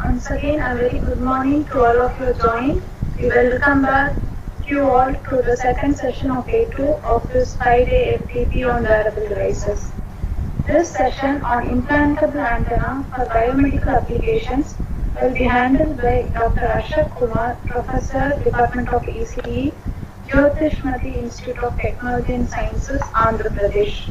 Once again, a very good morning to all of you joined. We welcome back you all to the second session of day 2 of this 5-day FTP on wearable devices. This session on implantable antenna for biomedical applications will be handled by Dr. Ashok Kumar, Professor, Department of ECE, Jyotishmati Institute of Technology and Sciences, Andhra Pradesh.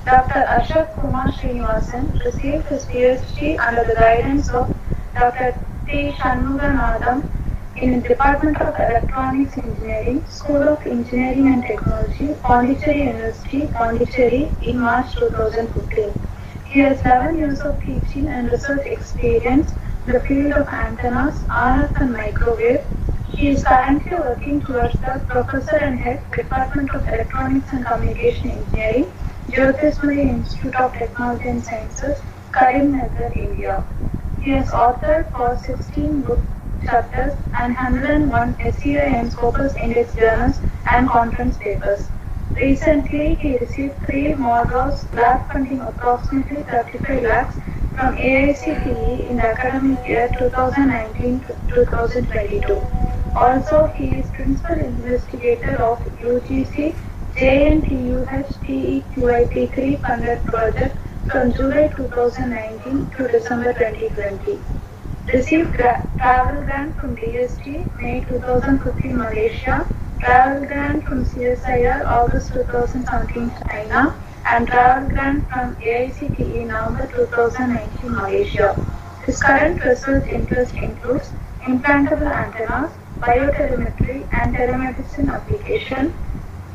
Dr. Ashok Kumar Srinivasan received his PhD under the guidance of Dr. T. Shanmuganathan in the Department of Electronics Engineering, School of Engineering and Technology, Pondicherry University, Pondicherry in March 2015. He has 11 years of teaching and research experience in the field of antennas, RF and microwave. He is currently working towards the Professor and Head, Department of Electronics and Communication Engineering, Jyotishmati Institute of Technology and Sciences, Karimnagar, India. He has authored for 16 book chapters and 101 SEI and Scopus Index journals and conference papers. Recently, he received 3 Morgauss lab funding approximately 35 lakhs from AICTE in the academic year 2019 to 2022. Also, he is principal investigator of UGC JNTUH TEQIP3 funded project from July 2019 to December 2020. Received travel grant from DST May 2015 Malaysia, travel grant from CSIR August 2017 China, and travel grant from AICTE November 2019 Malaysia. His current research interest includes implantable antennas, biotelemetry, and telemedicine application.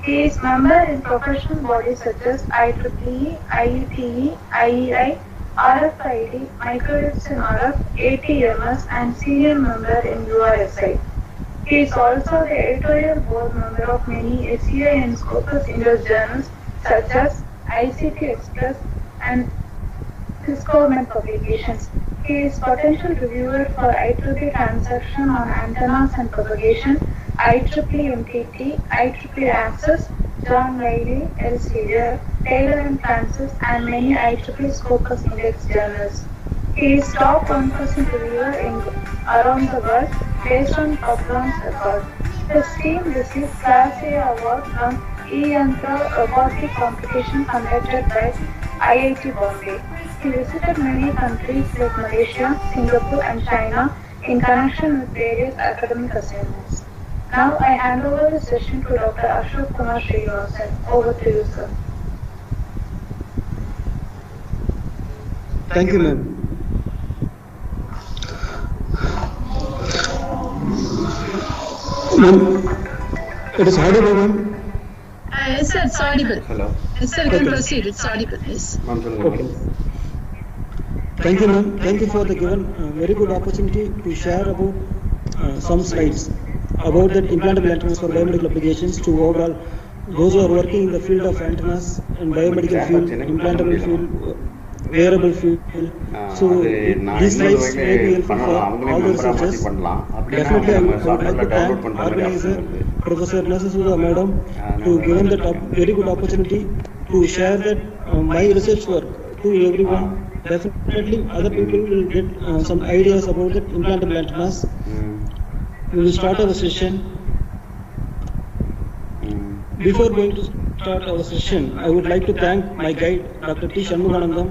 He is member in professional bodies such as IEEE, IETE, IEI, RFID, Microwaves in RF, ATMS, and senior member in URSI. He is also the editorial board member of many SEI and Scopus Index journals such as ICT Express and Cisco-Med publications. He is potential reviewer for IEEE transaction on antennas and propagation, IEEE MTT, IEEE Access, John Wiley, Elsevier, Taylor and Francis, and many IEEE Scopus Index journals. He is top 1% reviewer around the world based on Kaplan's record. His team received Class A award from eYantra robotic competition conducted by IIT Bombay. He visited many countries like Malaysia, Singapore, and China in connection with various academic assignments. Now I hand over the session to Dr. Ashok Kumar Srinivasan. Over to you, sir. Thank you, ma'am. It is audible, ma'am. Yes, sir, it's audible. Hello. Yes, sir, you can proceed. It's audible. Yes. Okay. Thank you, ma'am. Thank you for the given very good opportunity to share about some slides about the implantable antennas for biomedical applications to overall those who are working in the field of antennas and biomedical field, implantable field, wearable field. So these slides may be helpful for all the researchers. Definitely, I would like to thank organizer Professor Nasasuda Madam to given that very good opportunity to share that my research work to everyone. Definitely, other people will get some ideas about the implantable antennas. We will start our session. Before going to start our session, I would like to thank my guide, Dr. T. Shanmuganathan.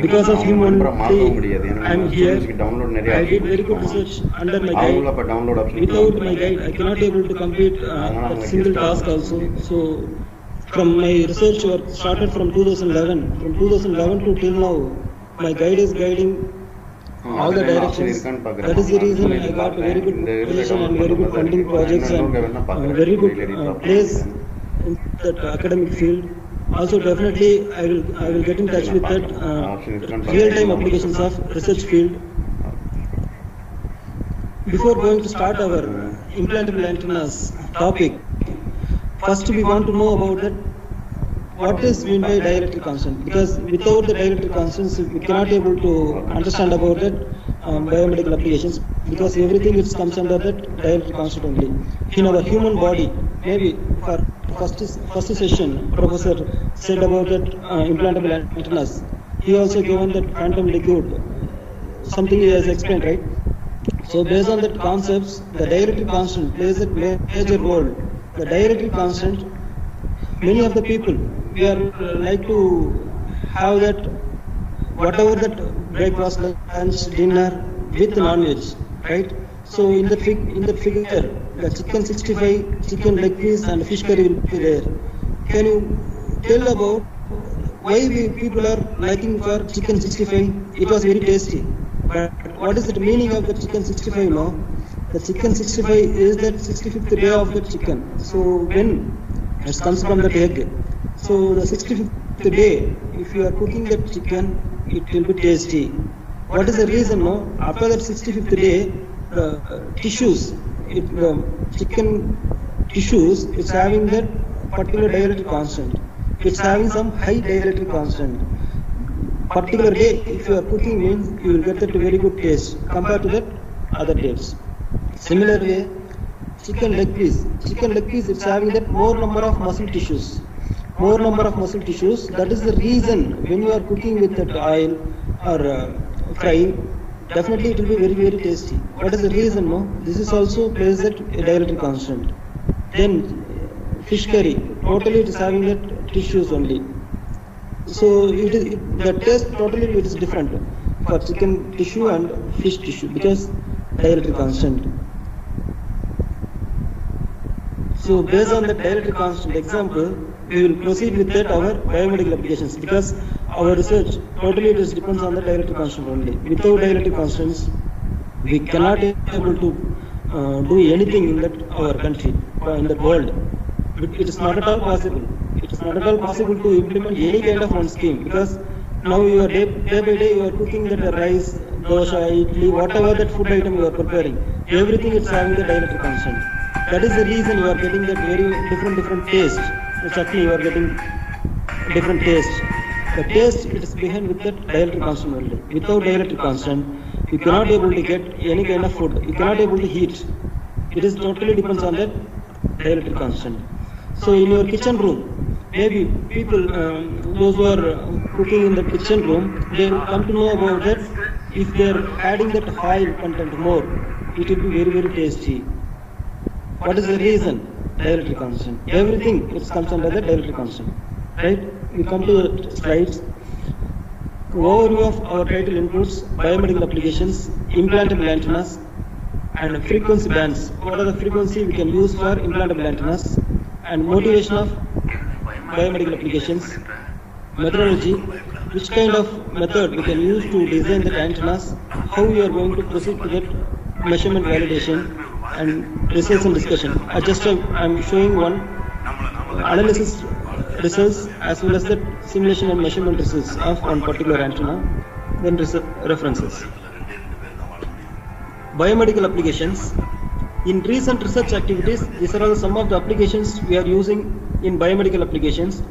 Because of him only, I am here. I did very good research under my guide. Without my guide, I cannot be able to complete a single task also. So, from my research work started from 2011. From 2011 to till now, my guide is guiding all the directions. That is the reason I got a very good position and very good funding projects and very good place in that academic field. Also, definitely, I will get in touch with that real-time applications of research field. Before going to start our implantable antennas topic, first we want to know about that what is meant by dielectric constant, because without the dielectric constants we cannot be able to understand about that biomedical applications, because everything which comes under that dielectric constant only. In our human body, maybe for first session, Professor said about that implantable antennas. He also given that quantum liquid something he has explained, right? So based on that concepts, the dielectric constant plays a major role. The dielectric constant, many of the people, we are like to have that, whatever that breakfast, lunch, dinner with non-veg, right? So in the figure, the chicken 65, chicken leg piece and fish curry will be there. Can you tell about why people are liking for chicken 65? It was very tasty. But what is the meaning of the chicken 65 now? The chicken 65 is that 65th day of the chicken. So when it comes from that egg. So the 65th day, if you are cooking that chicken, it will be tasty. What is the reason now? After that 65th day, the tissues, the chicken tissues, it's having that particular dielectric constant. It's having some high dielectric constant. Particular day, if you are cooking, means you will get that very good taste compared to that other days. Similar way, chicken leg piece, it's having that more number of muscle tissues. That is the reason when you are cooking with that oil or fry, definitely it will be very, very tasty. What is the reason? No? This is also plays that dielectric constant. Then fish curry, totally it is having that tissues only. So the taste totally it is different for chicken tissue and fish tissue because dielectric constant. So based on the dielectric constant example, we will proceed with that our biomedical applications because our research totally it is depends on the dielectric constant only. Without dielectric constants, we cannot be able to do anything in that our country or in the world. It is not at all possible. It is not at all possible to implement any kind of one scheme because now you are day by day you are cooking that rice, dosha, idli, whatever that food item you are preparing, everything is having the dielectric constant. That is the reason you are getting that very different taste. The chutney you are getting different taste. The taste it is behind with that dielectric constant only. Without dielectric constant, you cannot be able to get any kind of food. You cannot be able to heat. It is totally depends on that dielectric constant. So in your kitchen room, maybe people, those who are cooking in the kitchen room, they will come to know about that. If they are adding that oil content more, it will be very, very tasty. What is the reason? Dielectric constant. Everything it comes under the dielectric constant. Right? We come to the slides. Overview of our title includes biomedical applications, implantable antennas, and frequency bands. What are the frequency we can use for implantable antennas? And motivation of biomedical applications, methodology, which kind of method we can use to design the antennas, how we are going to proceed to that measurement validation, and research and discussion. I'm showing one analysis results as well as the simulation and measurement results of one particular antenna, then references. Biomedical applications. In recent research activities, these are all some of the applications we are using in biomedical applications: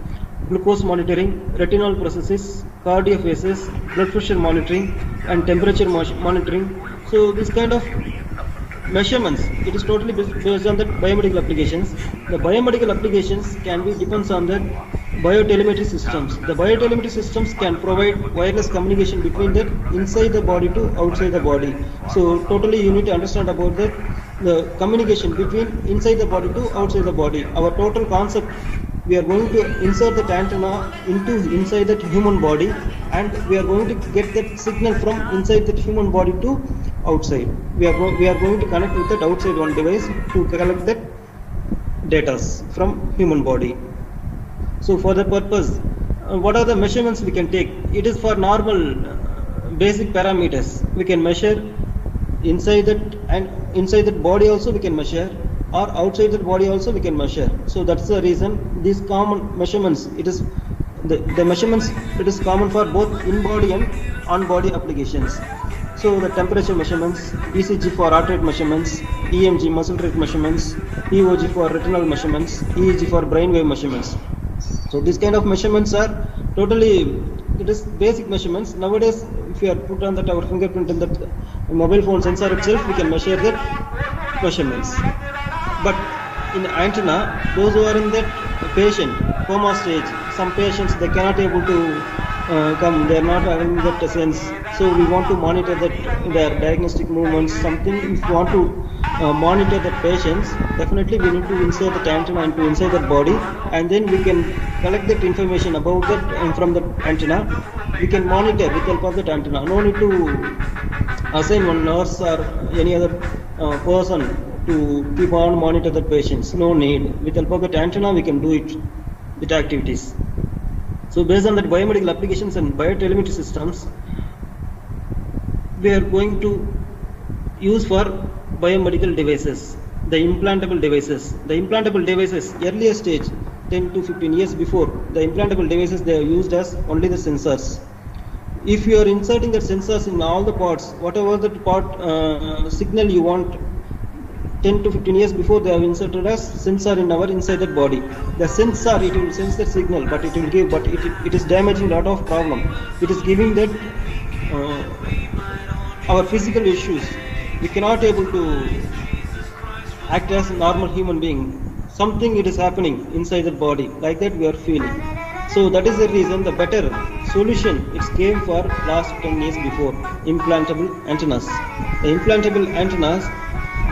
glucose monitoring, retinal processes, cardiophases, blood pressure monitoring, and temperature monitoring. So this kind of measurements, it is totally based on the biomedical applications. The biomedical applications can be depends on the biotelemetry systems. The biotelemetry systems can provide wireless communication between the inside the body to outside the body. So totally you need to understand about the communication between inside the body to outside the body. Our total concept, we are going to insert the antenna inside that human body, and we are going to get that signal from inside that human body to outside. We are going to connect with that outside one device to collect that data from human body. So for that purpose, what are the measurements we can take? It is for normal basic parameters. We can measure inside that, and inside that body also we can measure, or outside that body also we can measure. So that's the reason these common measurements, it is the measurements, it is common for both in body and on body applications. So the temperature measurements, ECG for heart rate measurements, EMG muscle rate measurements, EOG for retinal measurements, EEG for brainwave measurements. So these kind of measurements are totally, it is basic measurements. Nowadays, if you are put on that our fingerprint in that mobile phone sensor itself, we can measure the measurements. But in the antenna, those who are in that patient coma stage, some patients they cannot able to come, they are not having that sense. So we want to monitor that their diagnostic movements, something. If we want to monitor the patients, definitely we need to insert the antenna into inside the body, and then we can collect that information about that from the antenna. We can monitor with the help of that antenna. No need to assign one nurse or any other person to keep on monitor the patients. No need. With the help of that antenna, we can do it with activities. So based on that biomedical applications and biotelemetry systems, we are going to use for biomedical devices, the implantable devices. The implantable devices, earlier stage, 10 to 15 years before, the implantable devices, they are used as only the sensors. If you are inserting the sensors in all the parts, whatever the part signal you want, 10 to 15 years before, they have inserted as sensor in our inside that body. The sensor, it will sense the signal, but it will give, but it is damaging a lot of problem. It is giving that our physical issues. We cannot able to act as a normal human being. Something it is happening inside the body, like that we are feeling. So that is the reason the better solution it came for last 10 years before, implantable antennas. The implantable antennas,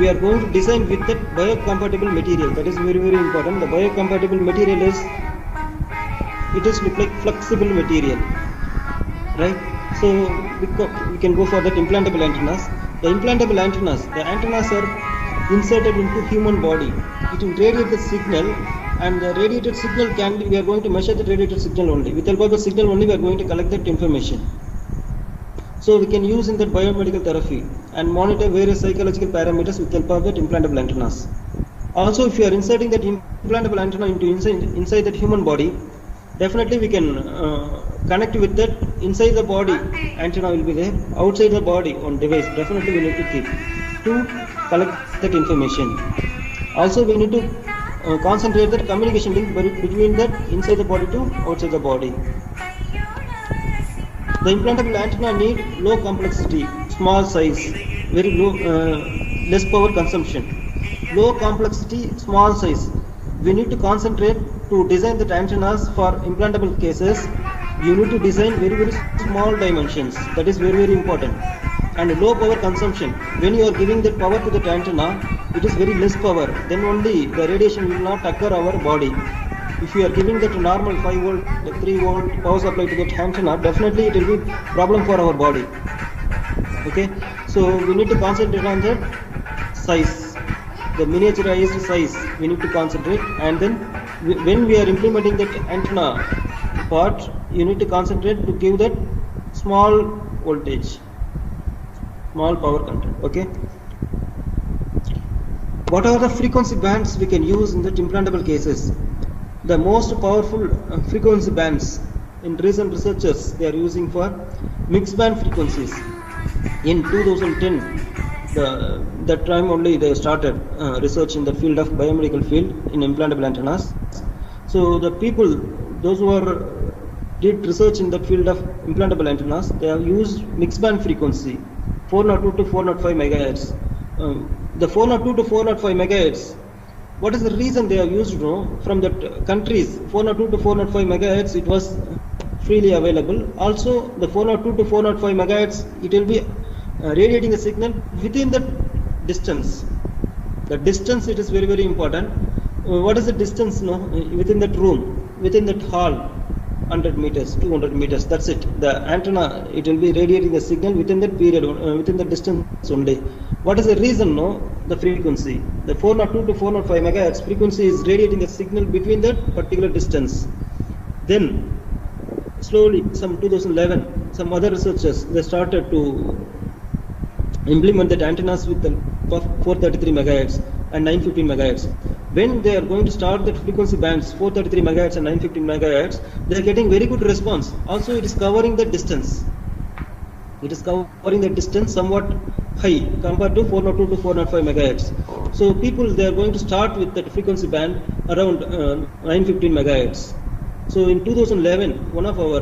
we are going to design with that biocompatible material. That is very, very important. The biocompatible material is, it is look like flexible material, right? So we can go for that implantable antennas. The implantable antennas, the antennas are inserted into human body. It will radiate the signal, and the radiated signal can be, we are going to measure the radiated signal only. With the help of the signal only, we are going to collect that information. So we can use in that biomedical therapy and monitor various psychological parameters with the help of that implantable antennas. Also, if you are inserting that implantable antenna into inside that human body, definitely we can connect with that inside the body. Antenna will be there. Outside the body on device, definitely we need to keep to collect that information. Also, we need to concentrate that communication link between that inside the body to outside the body. The implantable antenna need low complexity, small size, very low, less power consumption. Low complexity, small size. We need to concentrate to design the antennas for implantable cases. You need to design very, very small dimensions. That is very, very important. And low power consumption. When you are giving that power to the antenna, it is very less power. Then only the radiation will not occur our body. If you are giving that normal 5 volt, 3 volt power supply to that antenna, definitely it will be problem for our body. Okay, so we need to concentrate on that size, the miniaturized size. We need to concentrate, and then when we are implementing that antenna part, you need to concentrate to give that small voltage, small power content. Okay. What are the frequency bands we can use in the implantable cases? The most powerful frequency bands in recent researchers, they are using for mixed band frequencies. In 2010, that time only they started research in the field of biomedical field in implantable antennas. So the people, those who did research in the field of implantable antennas, they have used mixed band frequency 402 to 405 megahertz. The 402 to 405 megahertz, what is the reason they have used? From the countries, 402 to 405 megahertz, it was freely available. Also, the 402 to 405 megahertz, it will be radiating a signal within the distance. The distance, it is very, very important. What is the distance? Within that room, within that hall, 100 meters, 200 meters, that's it. The antenna, it will be radiating the signal within that period, within the distance only. What is the reason? The frequency. The 402 to 405 megahertz frequency is radiating the signal between that particular distance. Then, slowly, some 2011, some other researchers, they started to implement that antennas with the 433 megahertz and 915 megahertz. When they are going to start that frequency bands 433 megahertz and 915 megahertz, they are getting very good response. Also, it is covering the distance. It is covering the distance somewhat high compared to 402 to 405 megahertz. So people, they are going to start with that frequency band around 915 megahertz. So in 2011, one of our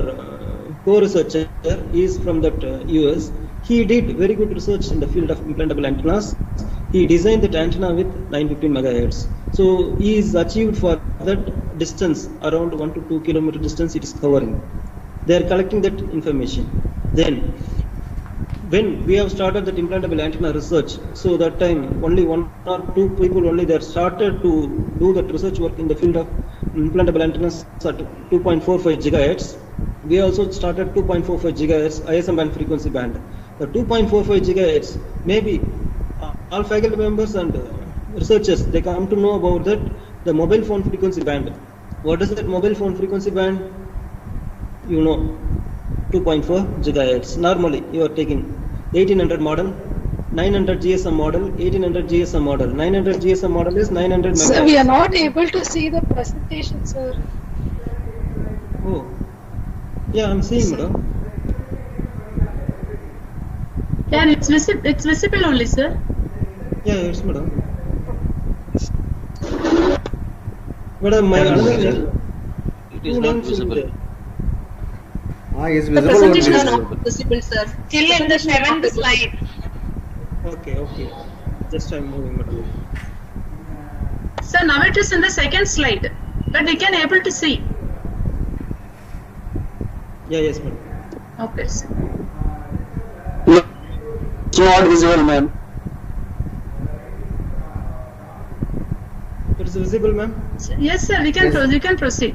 co-researcher is from that US. He did very good research in the field of implantable antennas. He designed that antenna with 915 megahertz. So he is achieved for that distance around 1 to 2 kilometer distance it is covering. they are collecting that information. Then when we have started that implantable antenna research, so that time only 1 or 2 people only they started to do that research work in the field of implantable antennas at 2.45 gigahertz. We also started 2.45 gigahertz ISM band frequency band. The 2.45 gigahertz, maybe all faculty members and researchers, they come to know about that, the mobile phone frequency band. What is that mobile phone frequency band? You know, 2.4 gigahertz. Normally, you are taking 1800 model, 900 GSM model, 1800 GSM model. 900 GSM model is 900 megahertz. Sir, we are not able to see the presentation, sir. Oh, yeah, I'm seeing, madam. Yeah, it's visible only, sir. Yeah, yes, madam. Madam, my another it is not visible. The It's visible. presentation is not visible, sir. Still in the 7th slide. Okay. Just I'm moving, madam. Sir, now it is in the second slide, but we can able to see. Yeah, yes, madam. Okay, sir. It's not visible, ma'am. It is visible, ma'am? Yes, sir, we can proceed.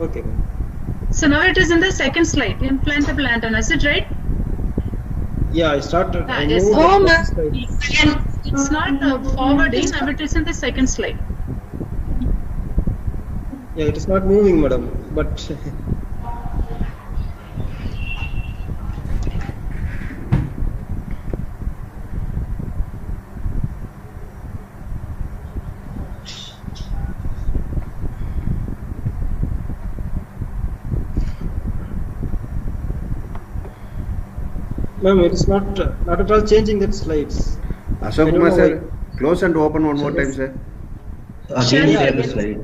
Okay, ma'am. So now it is in the second slide, implantable antenna. Is it right? Yeah, I started. I Yes. moved Oh, the ma'am. slide. Again, it's not forwarding, now it is in the second slide. Yeah, it is not moving, madam. But ma'am, it is not at all changing that slides. Ashok I don't Kumar know sir, why. close and open one more time, sir. Again, Yeah, share the yes. slide.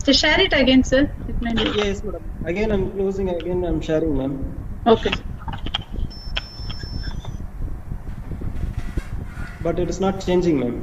So share it again, sir. It may be. Yes, madam. Again, I'm closing. Again, I'm sharing, ma'am. Okay. But it is not changing, ma'am.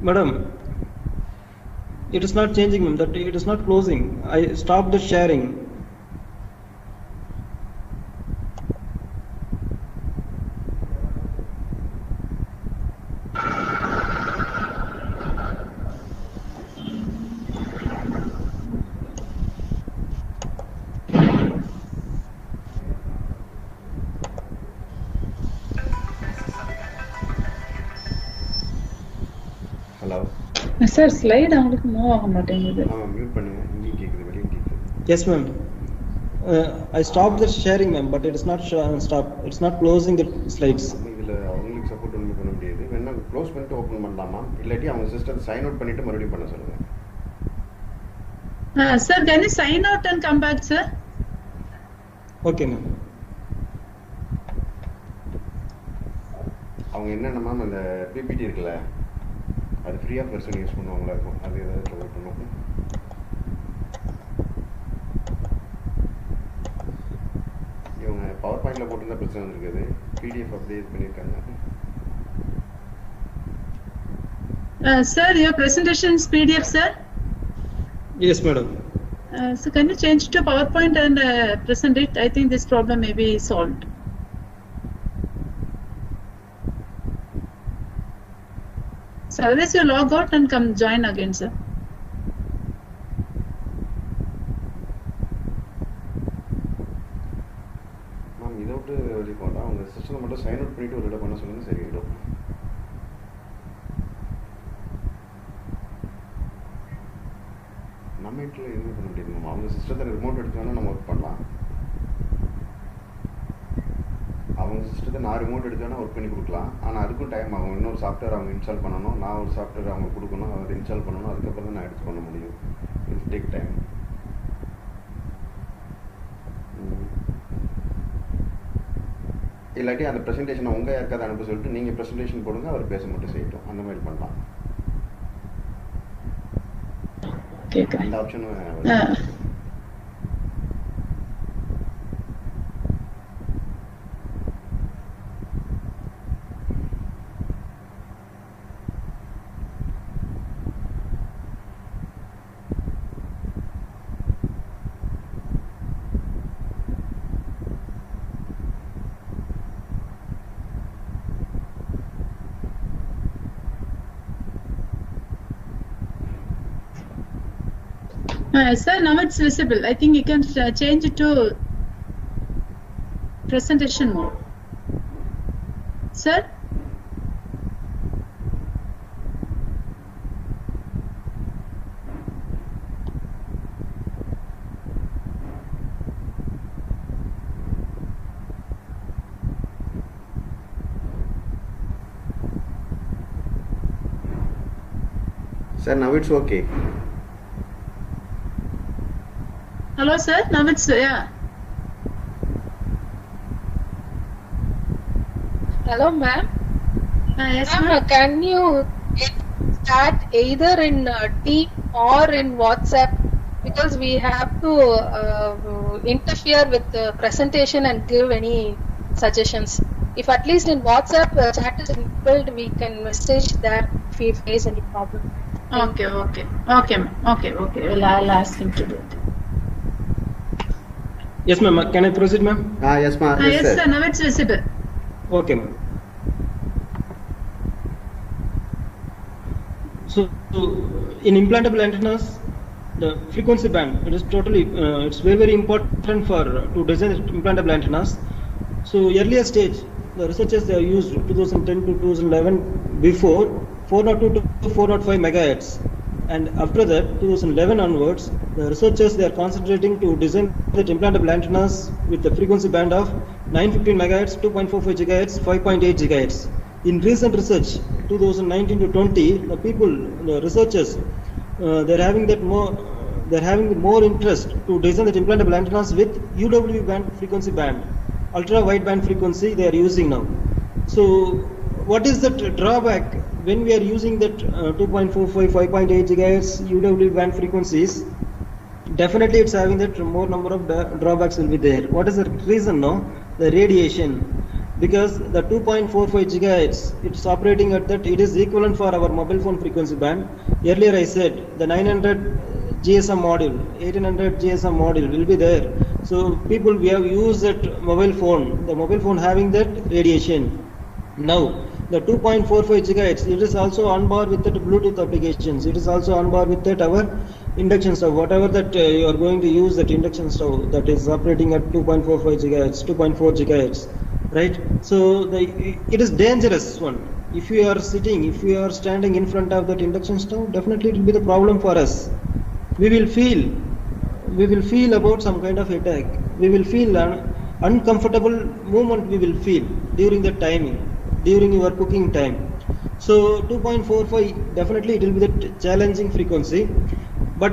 Madam, it is not changing, ma'am. That it is not closing. I stopped the sharing. Hello. Sir slide அவங்களுக்கு move ஆக மாட்டேங்குது. Mute பண்ணுங்க. இங்கேயும் கேக்குது, வெளியும் கேக்குது. Yes, ma'am. I stopped the sharing, ma'am, but it is not stop. It's not closing the slides. இதுல அவங்களுக்கு சப்போர்ட் ஒன்றும் பண்ண முடியாது. வேணா க்ளோஸ் பண்ணிட்டு ஓபன் பண்ணலாமா? இல்லாட்டி அவங்க சிஸ்டத்தை சைன் அவுட் பண்ணிட்டு மறுபடியும் பண்ண சொல்லுங்க. Sir, can you sign out and come back, sir? Okay, ma'am. அவங்க என்னன்னா மேம் அந்த பிபிடி இருக்குல்ல, அது ஃப்ரீ ஆஃப் வெர்ஷன் யூஸ் பண்ணுவாங்களா இருக்கும். அது ஏதாவது ப்ரொவைட் பண்ணுவோம். இவங்க பவர் பாயிண்ட்ல போட்டிருந்தா பிரச்சனை இருக்காது. பிடிஎஃப் அப்படியே இது பண்ணியிருக்காங்க. Sir, your presentation is PDF, sir. Yes, madam. So can you change to PowerPoint and present it? I think this problem may be solved. So otherwise you log out and come join again, sir. Ma'am இதை விட்டு வெளியே போகலாம். அவங்க சிஸ்டத்தை மட்டும் sign out பண்ணிட்டு ஒரு இடம் பண்ண சொல்லுங்க, சரியாயிடும். நம்ம வீட்டில் எதுவுமே பண்ண முடியாது மேம். அவங்க சிஸ்டத்தை ரிமோட் எடுத்து வேணால் நம்ம ஒர்க் பண்ணலாம். அவங்க சிஸ்டத்தை நான் ரிமோட் எடுத்து வேணால் ஒர்க் பண்ணி கொடுக்கலாம். ஆனால் அதுக்கும் டைம் ஆகும். இன்னொரு சாஃப்ட்வேர் அவங்க இன்ஸ்டால் பண்ணணும், நான் ஒரு சாஃப்ட்வேர் அவங்க கொடுக்கணும், அதை இன்ஸ்டால் பண்ணணும், அதுக்கப்புறம் தான் நான் எடுத்து பண்ண முடியும். It's take time. இல்லாட்டி அந்த ப்ரெசன்டேஷனை உங்கள் யாருக்காவது அனுப்ப சொல்லிட்டு நீங்கள் ப்ரெசன்டேஷன் போடுங்க, அவர் பேச மட்டும் செய்யட்டும். அந்த மாதிரி பண்ணலாம். அந்த ஆப்ஷனும் sir, now it's visible. I think you can change it to presentation mode. Sir? Sir, now it's okay. Hello, sir. Now it's yeah. Hello, ma'am. Yes, Ma'am, ma'am. can you start either in Team or in WhatsApp, because we have to interfere with the presentation and give any suggestions. If at least in WhatsApp chat is enabled, we can message that if we face any problem. Okay, ma'am. Okay. Well, I'll ask him to do it. Yes, ma'am. Can I proceed, ma'am? Yes, ma'am. Yes, sir. Now it's visible. Okay, ma'am. So in implantable antennas, the frequency band, it is totally, it's very important for to design implantable antennas. So earlier stage, the researchers they used 2010 to 2011 before 402 to 405 megahertz, and after that 2011 onwards, the researchers they are concentrating to design the implantable antennas with the frequency band of 915 megahertz, 2.45 gigahertz, 5.8 gigahertz. In recent research, 2019 to 20, the researchers, they're having more interest to design the implantable antennas with UWB band frequency band, ultra wideband frequency they are using now. So, what is the drawback when we are using that 2.45, 5.8 gigahertz UWB band frequencies? Definitely, it's having that more number of drawbacks will be there. What is the reason? No, the radiation. Because the 2.45 gigahertz, it's operating at that, it is equivalent for our mobile phone frequency band. Earlier I said the 900 GSM module, 1800 GSM module will be there. So people, we have used that mobile phone, the mobile phone having that radiation. Now the 2.45 gigahertz, it is also on board with the Bluetooth applications. It is also on board with that our induction stove, whatever that you are going to use, that induction stove that is operating at 2.45 gigahertz, 2.4 gigahertz. Right, so it is dangerous one. If you are standing in front of that induction stove, definitely it will be the problem for us. We will feel about some kind of attack. We will feel uncomfortable movement. We will feel during the timing, during your cooking time. So 2.45 definitely it will be the challenging frequency, but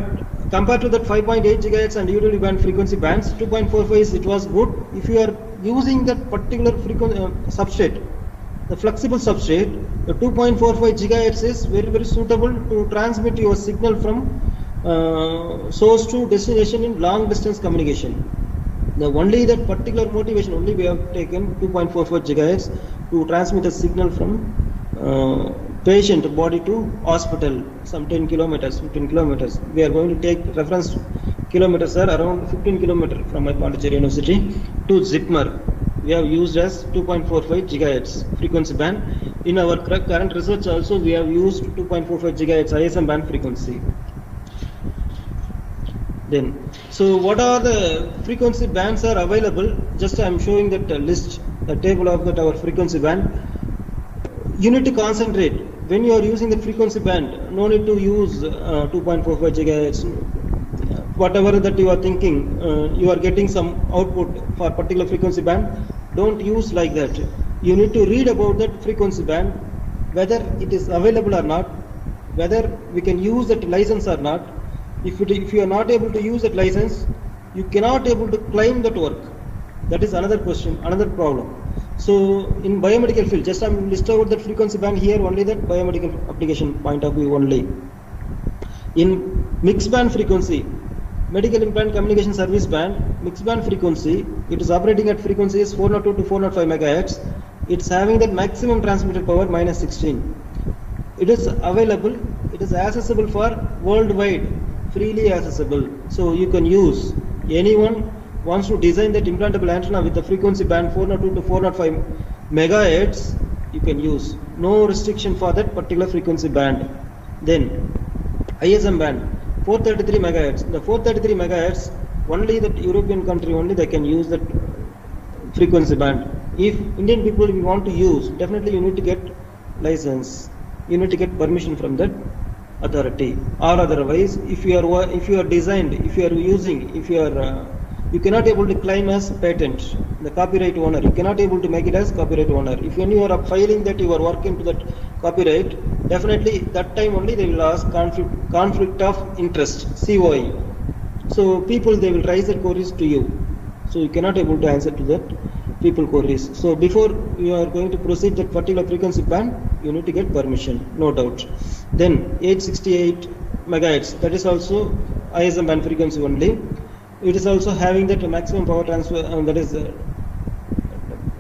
compared to that 5.8 gigahertz and UWB band frequency bands, 2.45 it was good. If you are using that particular frequency substrate, the flexible substrate, the 2.45 gigahertz is very suitable to transmit your signal from source to destination in long distance communication. The only that particular motivation only we have taken 2.45 gigahertz to transmit a signal from patient body to hospital, some 10 kilometers, 15 kilometers. We are going to take reference kilometers are around 15 kilometers from my Pondicherry University to Zipmer. We have used as 2.45 gigahertz frequency band. In our current research also we have used 2.45 gigahertz ISM band frequency. Then, so what are the frequency bands are available? Just I am showing that list, the table of that our frequency band. You need to concentrate when you are using the frequency band. No need to use 2.45 gigahertz, whatever that you are thinking, you are getting some output for particular frequency band. Don't use like that. You need to read about that frequency band, whether it is available or not, whether we can use that license or not. If you are not able to use that license, you cannot able to claim that work. That is another question, another problem. So in biomedical field, just I'm list out that frequency band here, only that biomedical application point of view only. In mixed band frequency, medical implant communication service band, mixed band frequency, it is operating at frequencies 402 to 405 megahertz. It's having that maximum transmitted power minus 16. It is available, it is accessible for worldwide, freely accessible. So you can use, anyone wants to design that implantable antenna with the frequency band 402 to 405 megahertz, you can use. No restriction for that particular frequency band. Then ISM band 433 megahertz. The 433 megahertz, only that European country only they can use that frequency band. If Indian people want to use, definitely you need to get license. You need to get permission from that authority. Or otherwise, if you are designed, if you are using, if you are you cannot able to claim as patent, the copyright owner. You cannot able to make it as copyright owner. If when you are filing that you are working to that copyright, definitely that time only they will ask conflict of interest, COI. So people they will raise their queries to you. So you cannot able to answer to that people queries. So before you are going to proceed that particular frequency band, you need to get permission, no doubt. Then 868 megahertz, that is also ISM band frequency only. It is also having that maximum power transfer, that is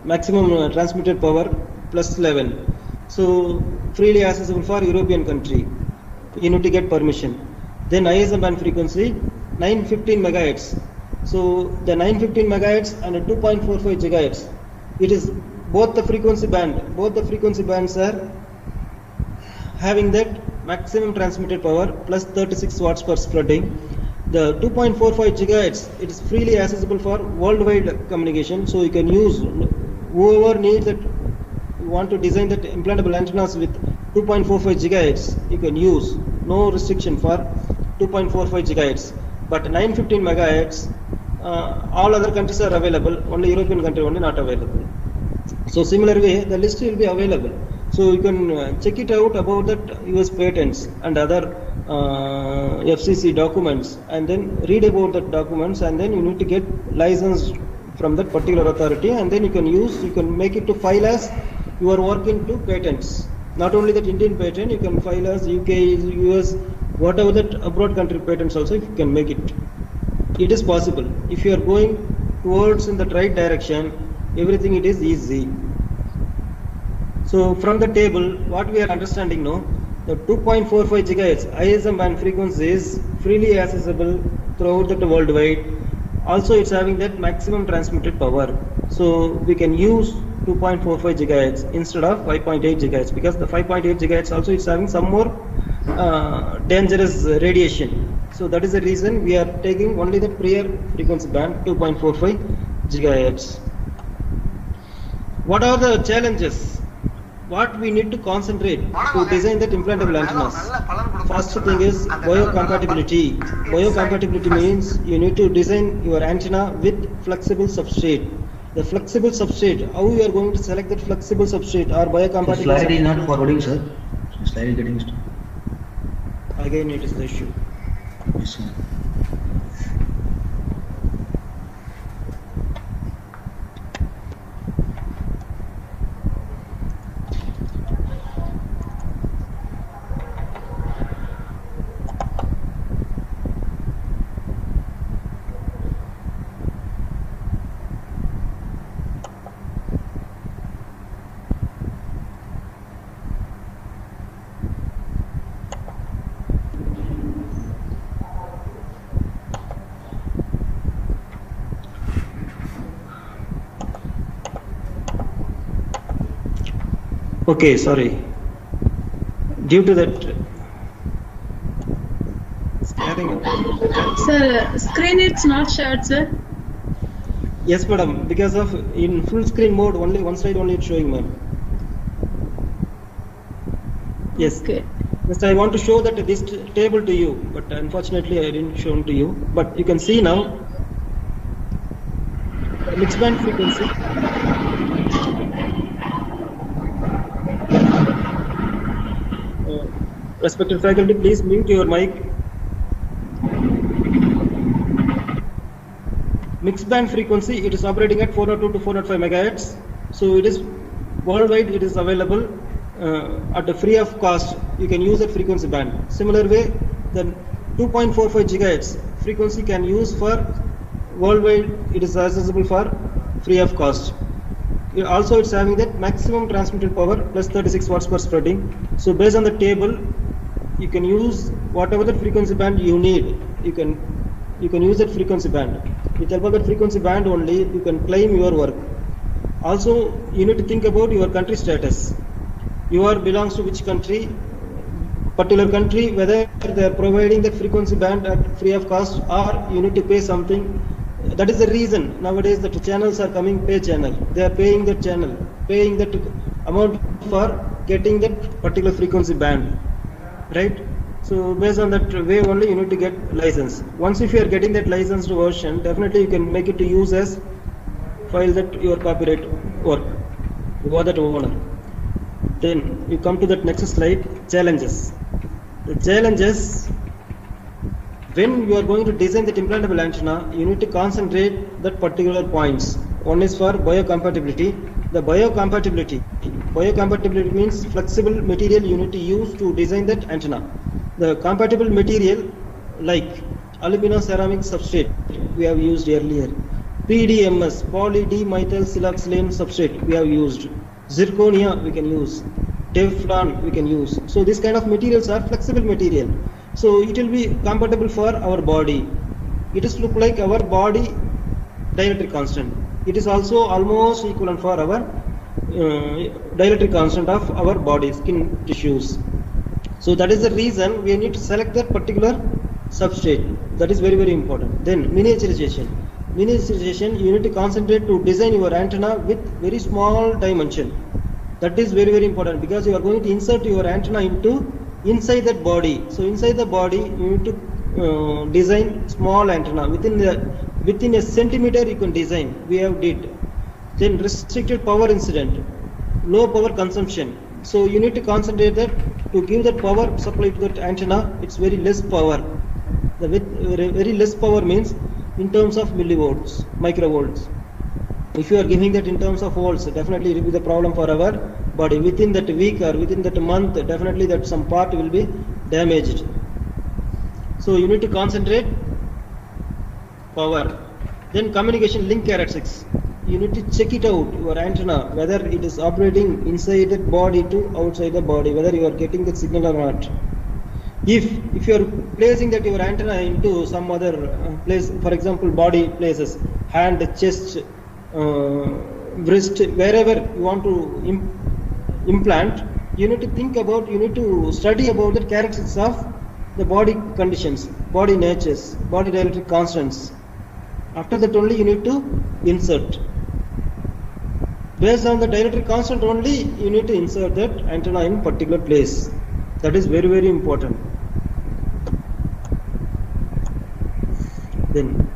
maximum transmitted power plus 11. So freely accessible for European country. You need to get permission. Then ISM band frequency 915 megahertz. So the 915 megahertz and 2.45 gigahertz. It is both the frequency bands are having that maximum transmitted power plus 36 watts per spreading. The 2.45 gigahertz, it is freely accessible for worldwide communication. So you can use, whoever needs that, you want to design that implantable antennas with 2.45 gigahertz, you can use. No restriction for 2.45 gigahertz. But 915 megahertz, all other countries are available, only European country only not available. So similar way, the list will be available. So you can check it out about that US patents and other FCC documents, and then read about that documents, and then you need to get license from that particular authority, and then you can use, you can make it to file as you are working to patents. Not only that Indian patent, you can file as UK, US, whatever that abroad country patents also, if you can make it. It is possible. If you are going towards in the right direction, everything it is easy. So from the table, what we are understanding now, the 2.45 gigahertz ISM band frequency is freely accessible throughout the worldwide. Also, it's having that maximum transmitted power. So we can use 2.45 gigahertz instead of 5.8 gigahertz, because the 5.8 gigahertz also is having some more dangerous radiation. So that is the reason we are taking only the prior frequency band 2.45 gigahertz. What are the challenges? What we need to concentrate to design that implantable antennas? First thing is biocompatibility. Biocompatibility means you need to design your antenna with flexible substrate. The flexible substrate, how you are going to select that flexible substrate or biocompatible? Slide is not forwarding, sir. Slide is getting stuck. Again, it is the issue. Yes, sir. Okay, sorry. Due to that, Sir, screen it's not shared, sir. yes, madam. Because of in full screen mode, only one side only it's showing, ma'am. Yes. Okay. Just I want to show that this table to you, but unfortunately I didn't show it to you. But you can see now mixed band frequency. Respected faculty, please mute your mic. Mixed band frequency, it is operating at 402 to 405 megahertz. So it is worldwide, it is available at the free of cost. You can use that frequency band. Similar way, the 2.45 gigahertz frequency can use for worldwide. It is accessible for free of cost. Also, it's having that maximum transmitted power plus 36 watts per spreading. So based on the table, you can use whatever the frequency band you need. You can use that frequency band. With help of that frequency band only, you can claim your work. Also, you need to think about your country status. You belongs to which country, particular country, whether they are providing that frequency band at free of cost, or you need to pay something. That is the reason nowadays that channels are coming pay channel. They are paying that channel, paying that amount for getting that particular frequency band, right? So based on that way only you need to get license. Once if you are getting that licensed version, definitely you can make it to use as file that your copyright work. You are that owner. Then you come to that next slide, challenges. The challenges, when you are going to design that implantable antenna, you need to concentrate that particular points. One is for biocompatibility. The biocompatibility means flexible material you need to use to design that antenna. The compatible material like aluminum ceramic substrate we have used earlier. PDMS, poly-D-methyl-siloxane substrate we have used. Zirconia we can use. Teflon we can use. So this kind of materials are flexible material. So it will be compatible for our body. It is look like our body dielectric constant. It is also almost equivalent for our dielectric constant of our body, skin tissues. So that is the reason we need to select that particular substrate. That is very, very important. Then miniaturization. Miniaturization, you need to concentrate to design your antenna with very small dimension. That is very, very important because you are going to insert your antenna inside that body. So inside the body, you need to design small antenna within a centimeter. You can design. We have did. Then restricted power incident, low power consumption. So you need to concentrate that to give that power supply to that antenna. It's very less power. The very less power means in terms of millivolts, microvolts. If you are giving that in terms of volts, definitely it will be the problem for our body. Within that week or within that month, definitely that some part will be damaged. So you need to concentrate power. Then communication link characteristics. You need to check it out, your antenna, whether it is operating inside the body to outside the body, whether you are getting the signal or not. If you are placing that your antenna into some other place, for example, body places, hand, chest, wrist, wherever you want to implant, you need to think about, you need to study about the characteristics of the body conditions, body natures, body dielectric constants. After that only you need to insert. Based on the dielectric constant only, you need to insert that antenna in particular place. That is very, very important. Then,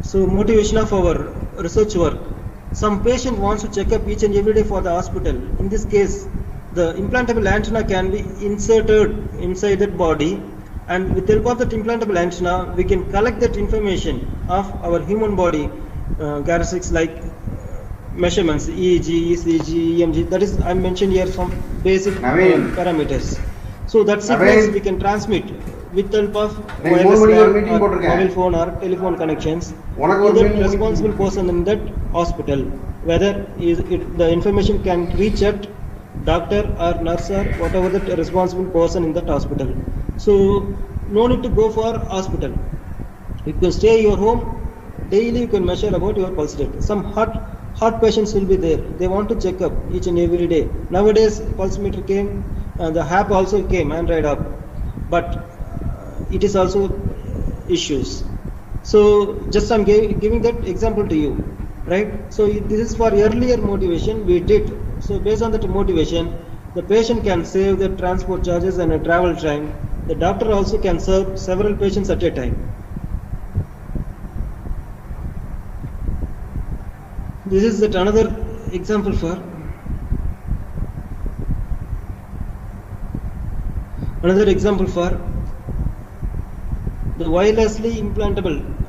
so motivation of our research work. Some patient wants to check up each and every day for the hospital. In this case, the implantable antenna can be inserted inside that body, and with the help of that implantable antenna, we can collect that information of our human body characteristics like measurements, EEG, ECG, EMG. That is, I mentioned here some basic parameters. So that signals we can transmit with the help of wireless or mobile phone or telephone connections to the responsible person in that hospital. Whether the information can reach at doctor or nurse or whatever the responsible person in that hospital. So no need to go for hospital. You can stay at your home. Daily you can measure about your pulse rate. Some heart patients will be there. They want to check up each and every day. Nowadays pulse meter came, and the app also came, Android app, but it is also issues. So just I'm giving that example to you, right? So this is for earlier motivation we did. So based on that motivation, The patient can save the transport charges and a travel time. The doctor also can serve several patients at a time. This is another example for the wirelessly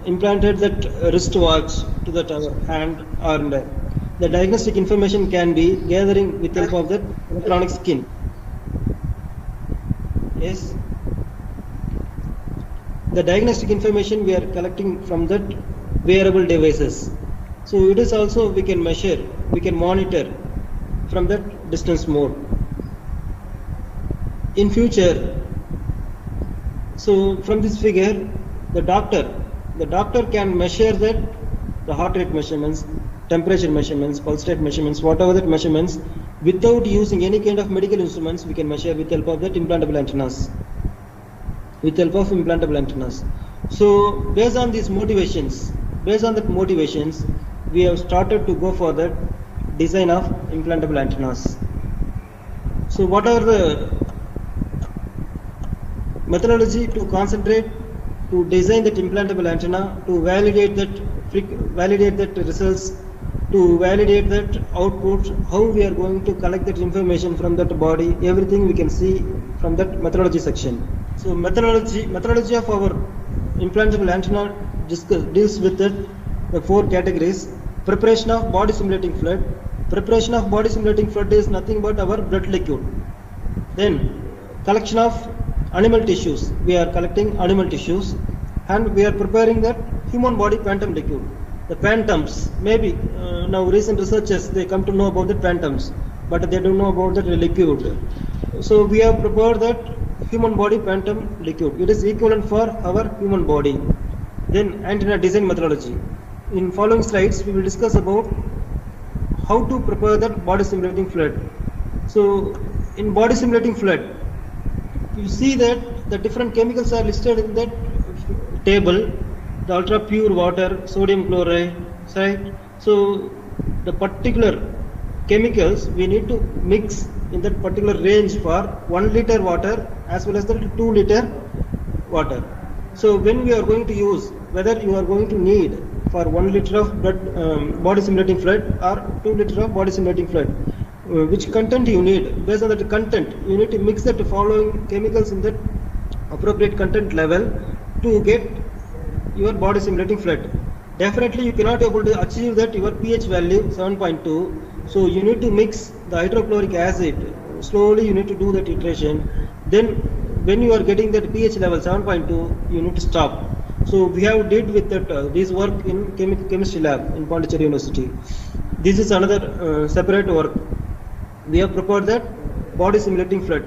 implanted that wristwatch to that hand or leg. The diagnostic information can be gathering with the help of that electronic skin. Yes. The diagnostic information we are collecting from that wearable devices. So it is also we can measure, we can monitor from that distance mode. In future, so from this figure, the doctor can measure that the heart rate measurements, temperature measurements, pulse rate measurements, whatever that measurements, without using any kind of medical instruments, we can measure with the help of that implantable antennas. So based on these motivations, we have started to go for the design of implantable antennas. So what are the methodology to concentrate to design that implantable antenna, to validate that results, to validate that output, how we are going to collect that information from that body, everything we can see from that methodology section. So methodology of our implantable antenna deals with the 4 categories. Preparation of body simulating fluid. Preparation of body simulating fluid is nothing but our blood liquid. Then collection of animal tissues. We are collecting animal tissues and we are preparing that human body phantom liquid. The phantoms, maybe now recent researchers, they come to know about the phantoms, but they don't know about the liquid. So we have prepared that human body phantom liquid. It is equivalent for our human body. Then antenna design methodology. In following slides, we will discuss about how to prepare that body simulating fluid. So in body simulating fluid, you see that the different chemicals are listed in that table. The ultra pure water, sodium chloride, right? So the particular chemicals we need to mix in that particular range for 1 liter water as well as the 2 liter water. So when we are going to use, whether you are going to need for 1 liter of body simulating fluid or 2 liter of body simulating fluid, which content you need, based on that content you need to mix the following chemicals in that appropriate content level to get your body simulating fluid. Definitely you cannot able to achieve that your pH value 7.2, so you need to mix the hydrochloric acid. Slowly you need to do that iteration. Then when you are getting that pH level 7.2, you need to stop. So we have did with that this work in chemistry lab in Pondicherry University. This is another separate work. We have prepared that body simulating fluid.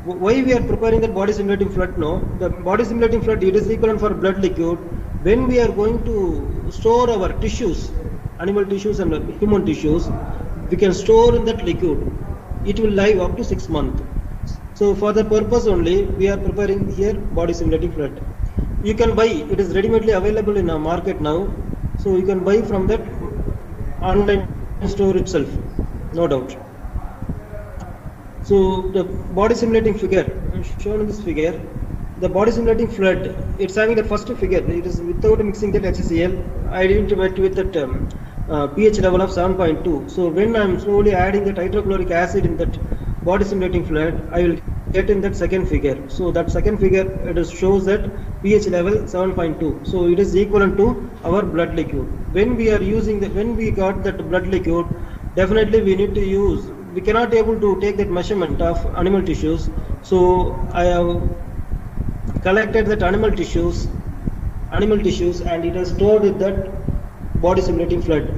Why we are preparing that body simulating fluid? No, the body simulating fluid, it is equivalent for blood liquid. When we are going to store our tissues, animal tissues and human tissues, we can store in that liquid. It will live up to 6 months. So for the purpose only, we are preparing here body simulating fluid. You can buy, it is ready-madely available in our market now. So you can buy from that online store itself, no doubt. So the body simulating figure, shown in this figure, the body simulating fluid, it's having the first figure, it is without mixing that HCl, I didn't wet with that pH level of 7.2. So when I am slowly adding that hydrochloric acid in that body simulating fluid, I will get in that second figure. So that second figure, it shows that pH level 7.2. So it is equivalent to our blood liquid. When we are using that, when we got that blood liquid, definitely we need to use, we cannot able to take that measurement of animal tissues. So I have collected that animal tissues and it is stored with that body simulating fluid.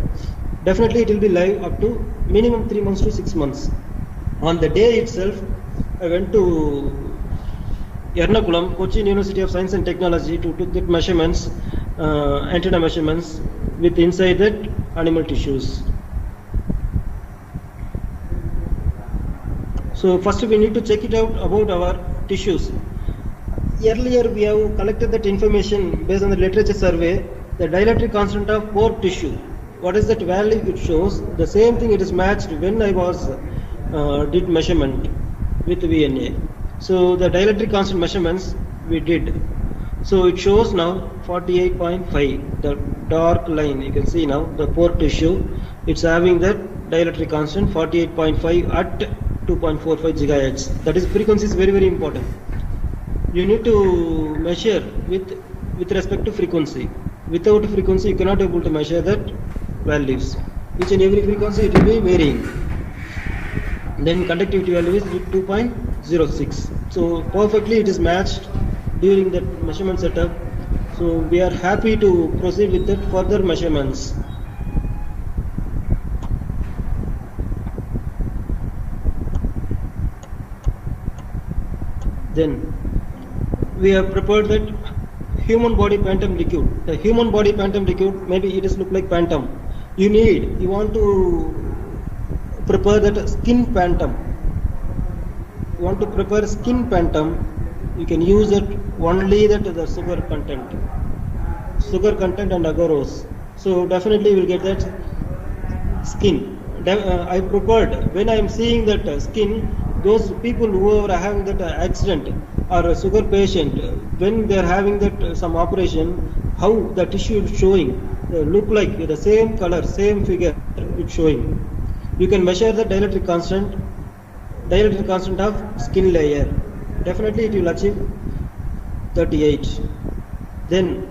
Definitely it will be live up to minimum 3 months to 6 months. On the day itself, I went to Ernakulam, Cochin University of Science and Technology to take that measurements, antenna measurements with inside that animal tissues. So first we need to check it out about our tissues. Earlier we have collected that information based on the literature survey, the dielectric constant of pore tissue. What is that value it shows? The same thing it is matched when I was did measurement. with VNA. So the dielectric constant measurements we did. So it shows now 48.5, the dark line you can see now, the pore tissue, it's having that dielectric constant 48.5 at 2.45 gigahertz. That is, frequency is very, very important. You need to measure with respect to frequency. Without frequency you cannot able to measure that values. Each and every frequency it will be varying. Then conductivity value is 2.06. So perfectly it is matched during that measurement setup. So we are happy to proceed with that further measurements. Then we have prepared that human body phantom liquid. The human body phantom liquid, maybe it is look like phantom. You want to prepare that skin phantom. You want to prepare skin phantom, you can use it only that the sugar content and agarose. So definitely you will get that skin. I prepared, when I am seeing that skin, those people who are having that accident or a sugar patient, when they are having that some operation, how the tissue is showing, look like the same color, same figure it's showing. You can measure the dielectric constant of skin layer. Definitely it will achieve 38. Then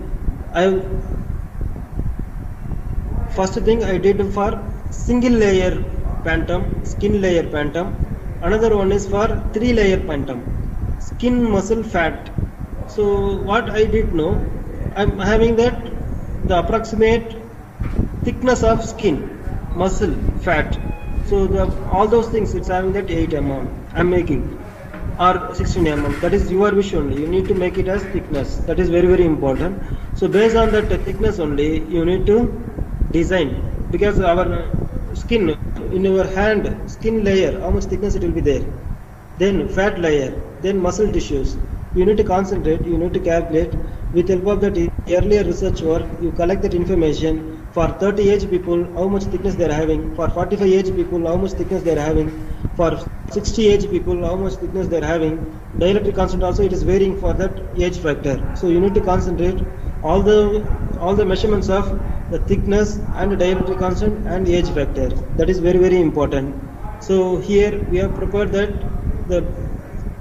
first thing I did for single layer phantom, skin layer phantom. Another one is for 3 layer phantom, skin, muscle, fat. So what I did now, I'm having that the approximate thickness of skin, muscle, fat. So all those things it's having that 8 mm I'm making, or 16 mm. That is your wish only. You need to make it as thickness. That is very, very important. So based on that thickness only, you need to design, because our skin in your hand, skin layer, how much thickness it will be there. Then fat layer, then muscle tissues. You need to concentrate, you need to calculate. With help of that earlier research work, you collect that information. For 30 age people, how much thickness they are having. For 45 age people, how much thickness they are having. For 60 age people, how much thickness they are having. Dielectric constant also it is varying for that age factor. So you need to concentrate all the measurements of the thickness and the dielectric constant and age factor. That is very, very important. So here we have prepared that the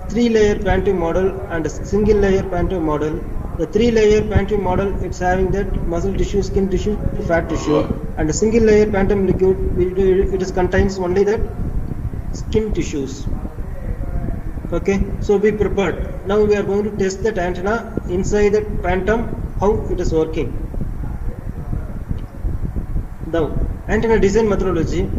3-layer Pantu model and a single layer Pantu model. The 3-layer Pantu model, it's having that muscle tissue, skin tissue, fat tissue, and a single layer phantom liquid, it contains only that skin tissues. Okay, so we prepared. Now we are going to test that antenna inside that phantom, how it is working. Now, antenna design methodology.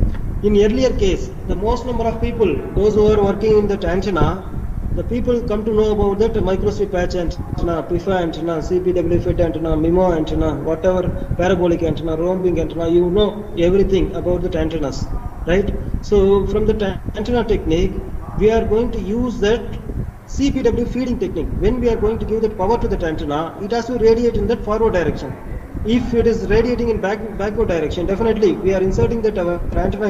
In earlier case, the most number of people, those who are working in that antenna, the people come to know about that microstrip patch antenna, PIFA antenna, CPW fit antenna, MIMO antenna, whatever, parabolic antenna, roaming antenna, you know everything about the antennas, right? So from the antenna technique, we are going to use that CPW feeding technique. When we are going to give that power to that antenna, it has to radiate in that forward direction. If it is radiating in backward direction, definitely we are inserting that our antenna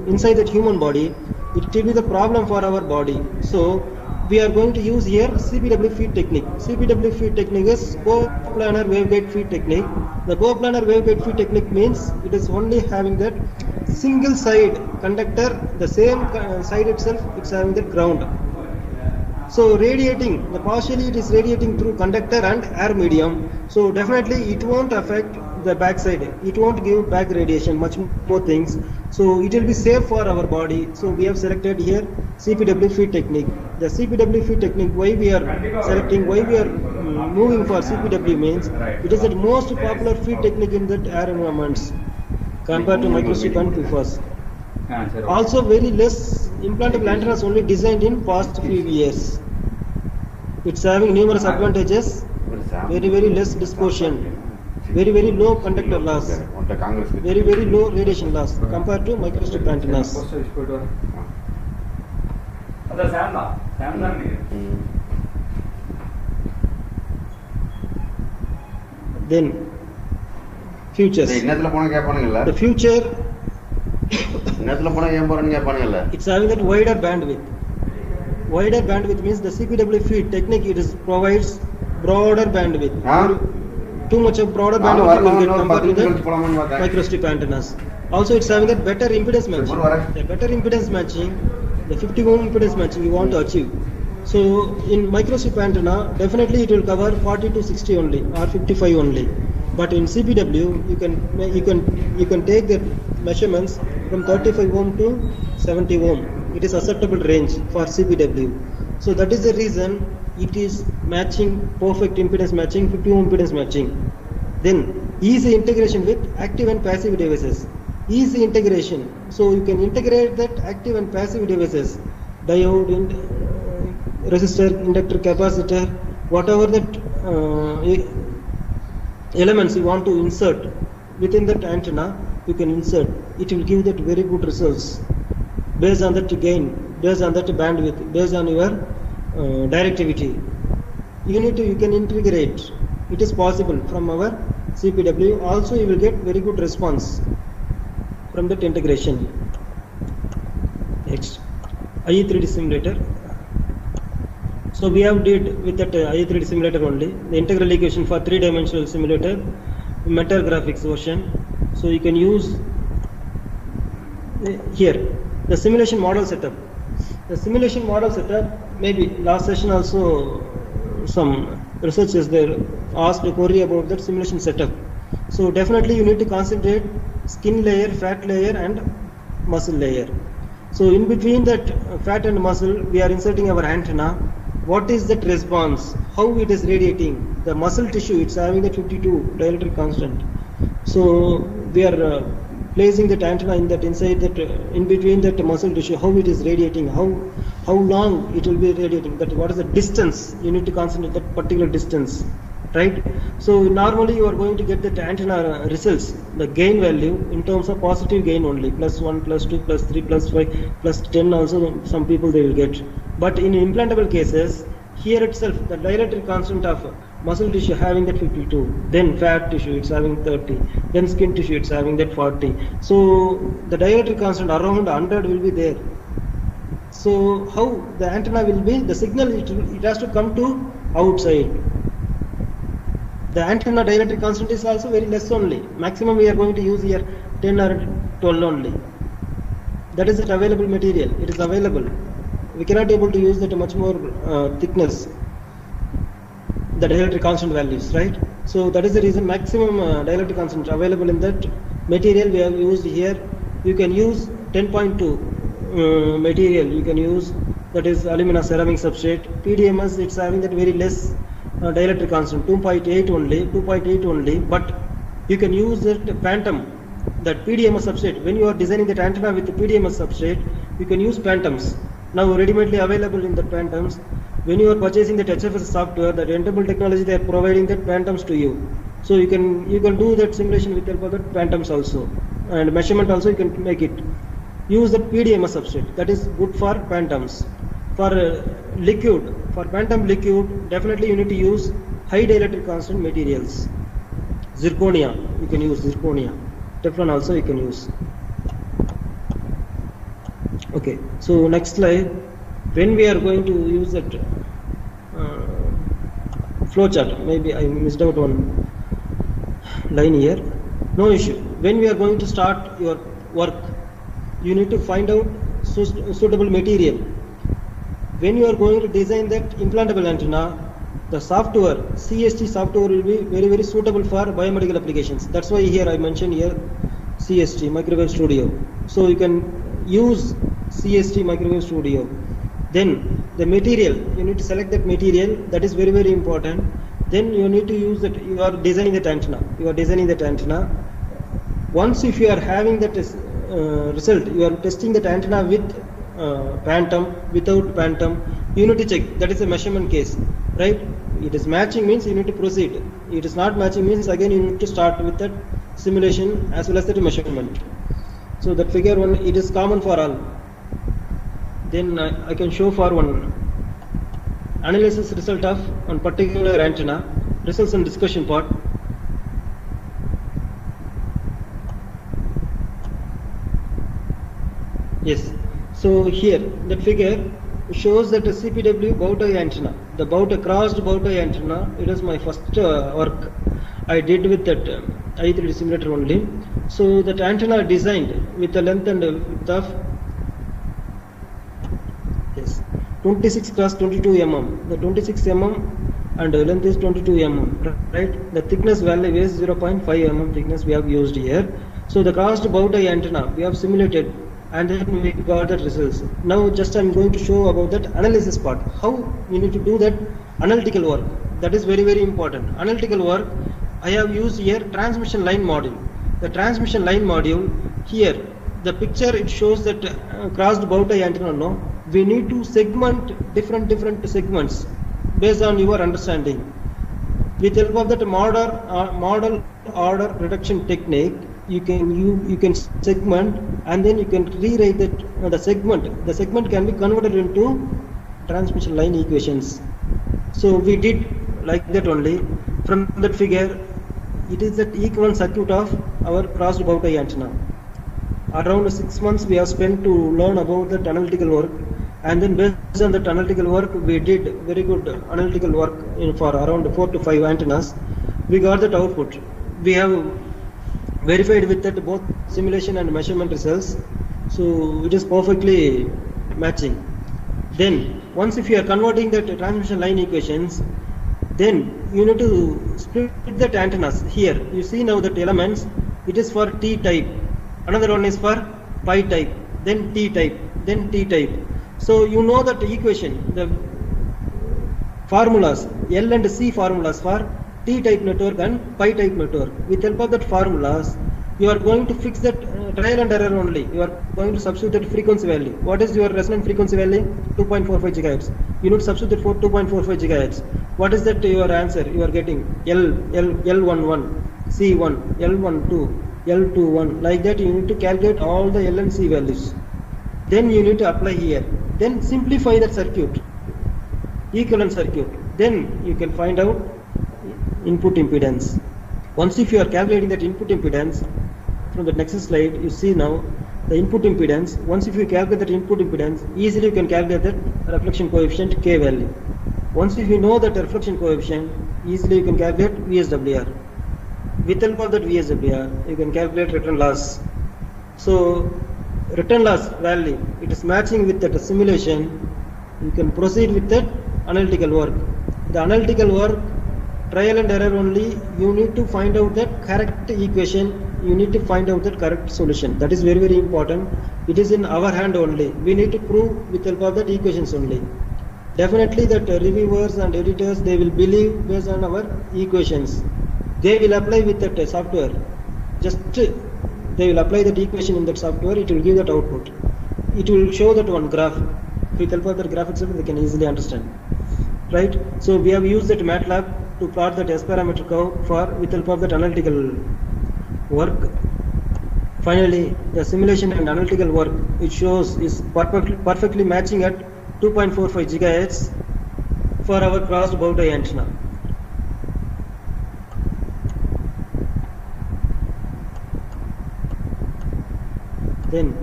inside that human body. It will be the problem for our body. So we are going to use here CPW feed technique. CPW feed technique is coplanar waveguide feed technique. The coplanar waveguide feed technique means it is only having that single side conductor, the same side itself, it's having the ground. So radiating, partially it is radiating through conductor and air medium. So definitely it won't affect the back side. It won't give back radiation, much more things. So it will be safe for our body. So we have selected here CPW feed technique. The CPW feed technique, why we are selecting, why we are moving for CPW means it is the most popular feed technique in that air environments compared to microstrip and PIFAs. Also very less implantable antennas only designed in past few years. It's having numerous advantages, very, very less dispersion, very, very low conductor loss, very, very low radiation loss compared to microstrip antennas. Then futures. The future, it's having that wider bandwidth. wider bandwidth means the CPW feed technique it is provides broader bandwidth. Too much of broader bandwidth you will get compared to the microstrip antennas. Also, it's having that better impedance matching. The better impedance matching, the 50 ohm impedance matching you want to achieve. So in microstrip antenna, definitely it will cover 40 to 60 only or 55 only. But in CPW, you can take the measurements from 35 ohm to 70 ohm. It is acceptable range for CPW. So that is the reason it is matching perfect impedance matching, 50 ohm impedance matching. Then easy integration with active and passive devices. Easy integration. So you can integrate that active and passive devices, diode, resistor, inductor, capacitor, whatever that elements you want to insert within that antenna, you can insert. It will give that very good results based on that gain, based on that bandwidth, based on your directivity. You can integrate. It is possible from our CPW. Also, you will get very good response from that integration. Next, IE3D simulator. So we have did with that IE3D simulator only the integral equation for 3-dimensional simulator, Mentor graphics version. So you can use here the simulation model setup. The simulation model setup, maybe last session also some research is there asked a query about that simulation setup. So definitely you need to concentrate skin layer, fat layer and muscle layer. So in between that fat and muscle we are inserting our antenna. What is that response? How it is radiating? The muscle tissue, it's having that 52 dielectric constant. So we are placing that antenna in that inside that in between that muscle tissue. How it is radiating? How long it will be radiating? That what is the distance? You need to concentrate that particular distance, right? So normally you are going to get that antenna results, the gain value in terms of positive gain only, +1, +2, +3, +5, +10 also some people they will get. But in implantable cases, here itself the dielectric constant of muscle tissue having that 52, then fat tissue it's having 30, then skin tissue it's having that 40. So the dielectric constant around 100 will be there. So how the antenna will be, the signal it has to come to outside. The antenna dielectric constant is also very less only. Maximum we are going to use here 10 or 12 only. That is the available material. It is available. We cannot able to use that much more thickness, the dielectric constant values, right? So that is the reason maximum dielectric constant available in that material we have used here. You can use 10.2 material. You can use that is alumina ceramic substrate. PDMS it's having that very less dielectric constant 2.8 only. But you can use that phantom, that PDMS substrate. When you are designing that antenna with the PDMS substrate, you can use phantoms. Now ready-madely available in the phantoms. When you are purchasing that HFS software, that Entable Technology they are providing that phantoms to you. So you can do that simulation with help of that phantoms also, and measurement also you can make it. Use the PDMS substrate. That is good for phantoms. For liquid, for phantom liquid, definitely you need to use high dielectric constant materials. Zirconia, you can use zirconia. Teflon also you can use. Okay, so next slide. When we are going to use that flow chart, maybe I missed out one line here. No issue. When we are going to start your work, you need to find out suitable material. When you are going to design that implantable antenna, the software, CST software will be very, very suitable for biomedical applications. That's why here I mentioned here CST, Microwave Studio. So you can use CST Microwave Studio. Then the material, you need to select that material. That is very, very important. Then you need to use that. You are designing that antenna. Once if you are having that result, you are testing that antenna with phantom, without phantom. You need to check. That is a measurement case, right? It is matching means you need to proceed. It is not matching means again you need to start with that simulation as well as that measurement. So that figure one, it is common for all. Then I can show for one analysis result of one particular antenna, results and discussion part. Yes, so here that figure shows that a CPW bow tie antenna, the crossed bow tie antenna. It is my first work I did with that i3D simulator only. So that antenna designed with the length and width of 26 cross 22 mm. The 26 mm and length is 22 mm, right? The thickness value is 0.5 mm thickness we have used here. So the crossed bow tie antenna we have simulated, and then we got the results. Now just I'm going to show about that analysis part, how we need to do that analytical work. That is very, very important. Analytical work, I have used here transmission line module. The transmission line module here, the picture it shows that crossed bow tie antenna. No, we need to segment different segments based on your understanding. With help of that model order reduction technique, you can segment, and then you can rewrite that the segment can be converted into transmission line equations. So we did like that only. From that figure, it is that equivalent circuit of our crossed bow tie antenna. Around 6 months we have spent to learn about that analytical work, and then based on that analytical work we did very good analytical work for around 4 to 5 antennas. We got that output. We have verified with that both simulation and measurement results, so it is perfectly matching. Then once if you are converting that transmission line equations, then you need to split that antennas. Here you see now that elements, it is for T type, another one is for pi type, then T type, then T type. So you know that equation, the formulas, L and C formulas for T type network and pi type network. With help of that formulas, you are going to fix that trial and error only. You are going to substitute that frequency value. What is your resonant frequency value? 2.45 GHz. You need to substitute for 2.45 GHz. What is that your answer? You are getting L11, C1, L12, L21. Like that you need to calculate all the L and C values. Then you need to apply here. Then simplify that circuit, equivalent circuit. Then you can find out input impedance. Once if you are calculating that input impedance, from the next slide you see now the input impedance. Once if you calculate that input impedance, easily you can calculate that reflection coefficient K value. Once if you know that reflection coefficient, easily you can calculate VSWR. With help of that VSWR, you can calculate return loss. So return loss value, it is matching with that simulation. You can proceed with that analytical work. The analytical work, trial and error only. You need to find out that correct equation, you need to find out that correct solution. That is very, very important. It is in our hand only. We need to prove with help of that equations only. Definitely that reviewers and editors, they will believe based on our equations. They will apply with that software. Just they will apply that equation in that software, it will give that output. It will show that one graph. With help of that graph itself, they can easily understand. Right? So we have used that MATLAB to plot that S parameter curve for with help of that analytical work. Finally, the simulation and analytical work, it shows is perfectly matching at 2.45 GHz for our crossed bow tie antenna. Then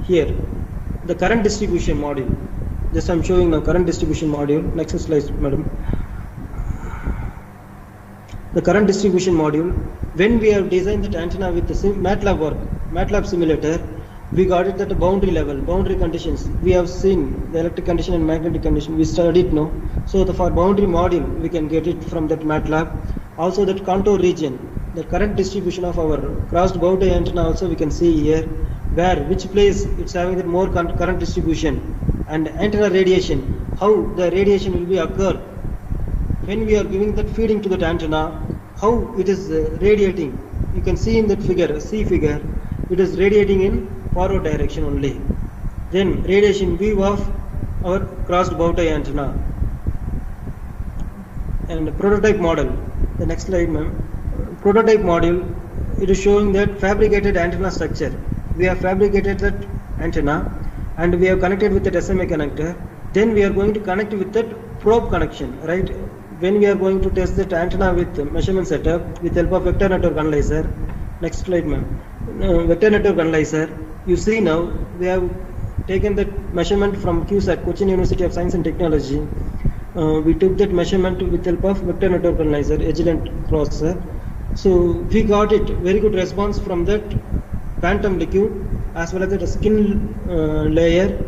here the current distribution module. Just I am showing now current distribution module. Next slide, madam. The current distribution module, when we have designed that antenna with the MATLAB work, MATLAB simulator, we got it at the boundary level, boundary conditions. We have seen the electric condition and magnetic condition. We studied now. So for boundary module, we can get it from that MATLAB. Also that contour region, the current distribution of our crossed bow tie antenna also we can see here, where which place it's having that more current distribution, and antenna radiation, how the radiation will be occur when we are giving that feeding to that antenna, how it is radiating. You can see in that figure, C figure, it is radiating in forward direction only. Then radiation view of our crossed bow tie antenna. And prototype model, the next slide ma'am. Prototype module, it is showing that fabricated antenna structure. We have fabricated that antenna and we have connected with that SMA connector. Then we are going to connect with that probe connection, right? When we are going to test that antenna with measurement setup with help of vector network analyzer. Next slide ma'am. Vector network analyzer, you see now we have taken that measurement from QSAT, Cochin University of Science and Technology. We took that measurement with help of vector network analyzer, Agilent processor. So we got it very good response from that phantom liquid as well as the skin layer,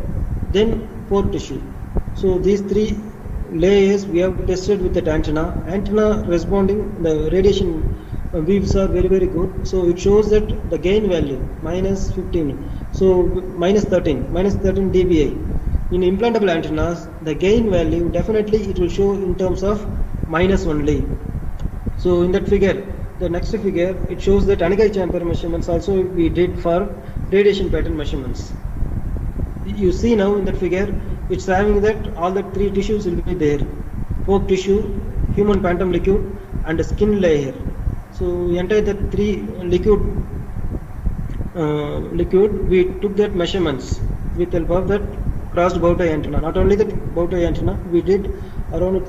then pore tissue. So these three layers we have tested with that antenna. Antenna responding, the radiation waves are very good. So it shows that the gain value minus 15, so minus 13 dBA. In implantable antennas, the gain value definitely it will show in terms of minus only. So in that figure, the next figure, it shows that anechoic chamber measurements also we did for radiation pattern measurements. You see now in that figure, it's having that all the three tissues will be there: pore tissue, human phantom liquid, and a skin layer. So entire the three liquid, we took that measurements with help of that crossed bow tie antenna. Not only that bow tie antenna, we did around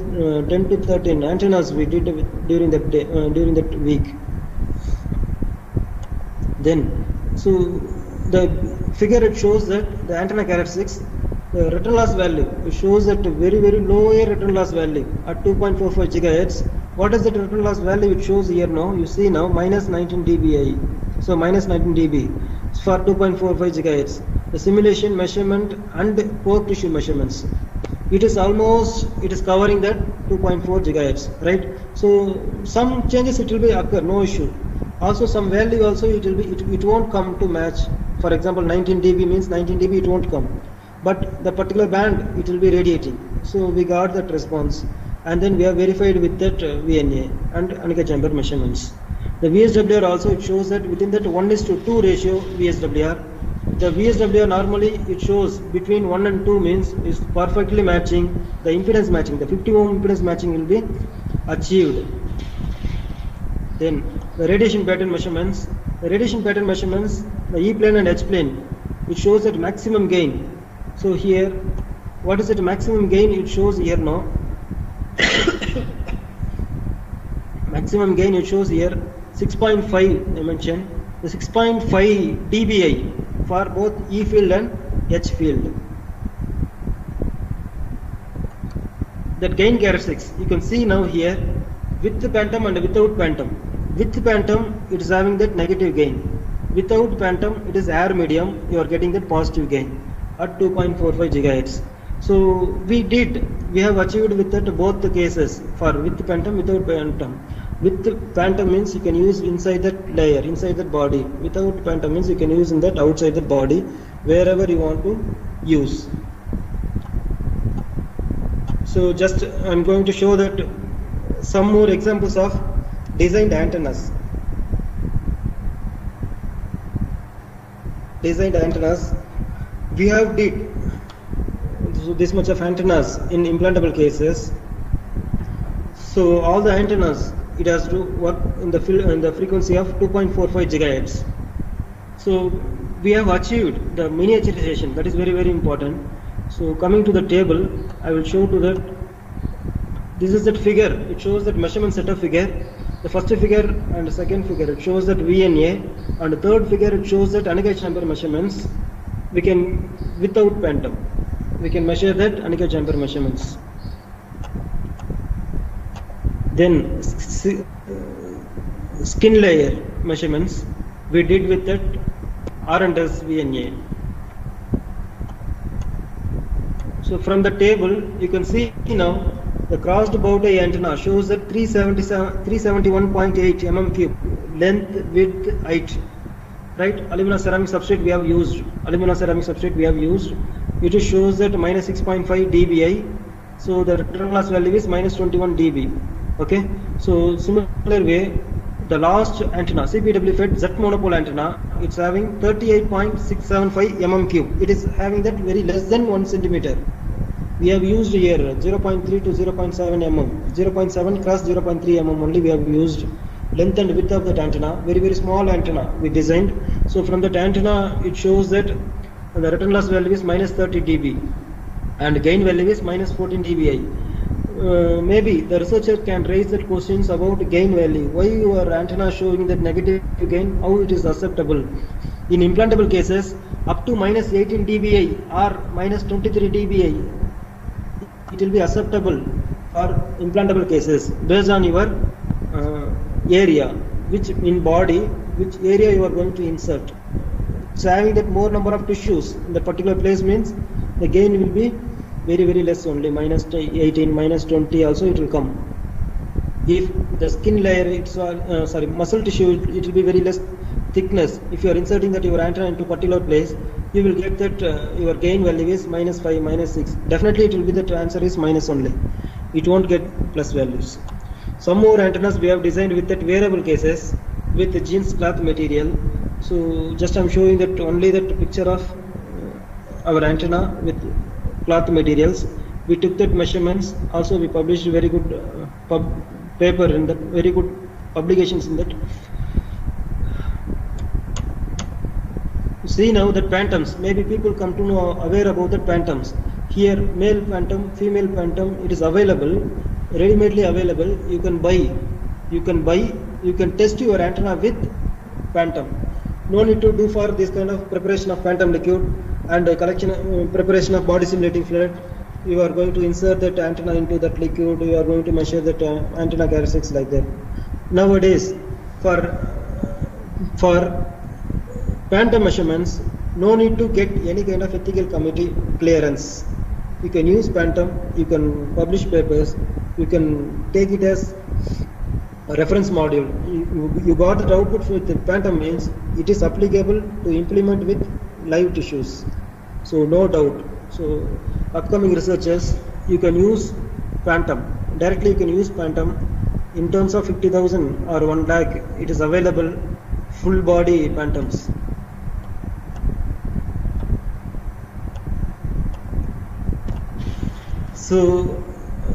10 to 13 antennas we did during that day, during that week. Then, so the figure it shows that the antenna characteristics, the return loss value, it shows that very low return loss value at 2.45 gigahertz. What is the return loss value? It shows here now. You see now minus 19 dBi. So minus 19 dB for 2.45 gigahertz. The simulation measurement and pore tissue measurements. It is covering that 2.4 gigahertz, right? So some changes it will be occur, no issue. Also some value also it will be it won't come to match. For example, 19 dB means 19 dB it won't come, but the particular band it will be radiating. So we got that response, and then we have verified with that VNA and anechoic chamber measurements. The VSWR also it shows that within that 1:2 ratio VSWR. The VSWR normally it shows between 1 and 2 means is perfectly matching the impedance matching. The 50 ohm impedance matching will be achieved. Then the radiation pattern measurements. The radiation pattern measurements, the E plane and H plane, it shows that maximum gain. So here, what is it maximum gain? It shows here now. Maximum gain it shows here 6.5 I mentioned. The 6.5 dBi for both E field and H field. That gain characteristics you can see now here with the phantom and without phantom. With the phantom it is having that negative gain. Without phantom it is air medium, you are getting that positive gain at 2.45 gigahertz. So we have achieved with that both the cases for with phantom, without phantom. With the phantom means you can use inside that layer, inside that body. Without phantom means you can use in that outside the body, wherever you want to use. So just I am going to show that some more examples of designed antennas. Designed antennas. We have did this much of antennas in implantable cases. So all the antennas it has to work in the frequency of 2.45 gigahertz. So we have achieved the miniaturization. That is very important. So coming to the table, I will show to that. This is that figure. It shows that measurement setup figure. The first figure and the second figure it shows that VNA, and the third figure it shows that anechoic chamber measurements. We can without phantom. We can measure that anechoic chamber measurements. Then skin layer measurements we did with that R&S VNA. So from the table you can see now the crossed bow tie antenna shows that 371.8 mm cube length, width, height. Right, aluminum ceramic substrate we have used. It shows that minus 6.5 dBi. So the return loss value is minus 21 dB. Okay, so similar way, the last antenna, CPW fed Z monopole antenna, it's having 38.675 mm cube. It is having that very less than 1 centimeter. We have used here 0.3 to 0.7 mm, 0.7 cross 0.3 mm only we have used. Length and width of that antenna, very small antenna we designed. So from that antenna, it shows that the return loss value is minus 30 dB and gain value is minus 14 dBi. Maybe the researcher can raise that questions about gain value. Why your antenna showing that negative gain? How it is acceptable? In implantable cases, up to minus 18 dBi or minus 23 dBi, it will be acceptable for implantable cases based on your area, which in body, which area you are going to insert. So having that more number of tissues in that particular place means the gain will be very less only, minus 18, minus 20 also it will come. If the skin layer, it's muscle tissue, it will be very less thickness. If you are inserting that your antenna into particular place, you will get that your gain value is minus 5, minus 6. Definitely it will be that answer is minus only. It won't get plus values. Some more antennas we have designed with that wearable cases with the jeans cloth material. So just I'm showing that only that picture of our antenna with cloth materials. We took that measurements. Also we published very good paper in that, very good publications in that. See now that phantoms, maybe people come to know aware about that phantoms. Here male phantom, female phantom, it is available, ready-madely available. You can buy, you can test your antenna with phantom. No need to do for this kind of preparation of phantom liquid and collection preparation of body simulating fluid. You are going to insert that antenna into that liquid. You are going to measure that antenna characteristics like that. Nowadays, for phantom measurements, no need to get any kind of ethical committee clearance. You can use phantom. You can publish papers. You can take it as a reference module. You got that output with the phantom means it is applicable to implement with live tissues. So no doubt. So upcoming researchers, you can use phantom. Directly you can use phantom. In terms of 50,000 or 1 lakh, it is available full body phantoms. So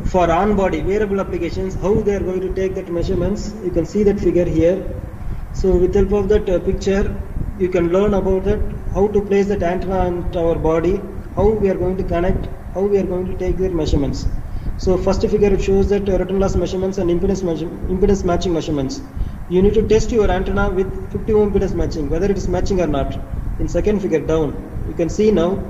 for on-body wearable applications, how they are going to take that measurements, you can see that figure here. So with help of that picture, you can learn about that, how to place that antenna on our body, how we are going to connect, how we are going to take their measurements. So first figure it shows that return loss measurements and impedance matching measurements. You need to test your antenna with 50 ohm impedance matching, whether it is matching or not. In second figure down, you can see now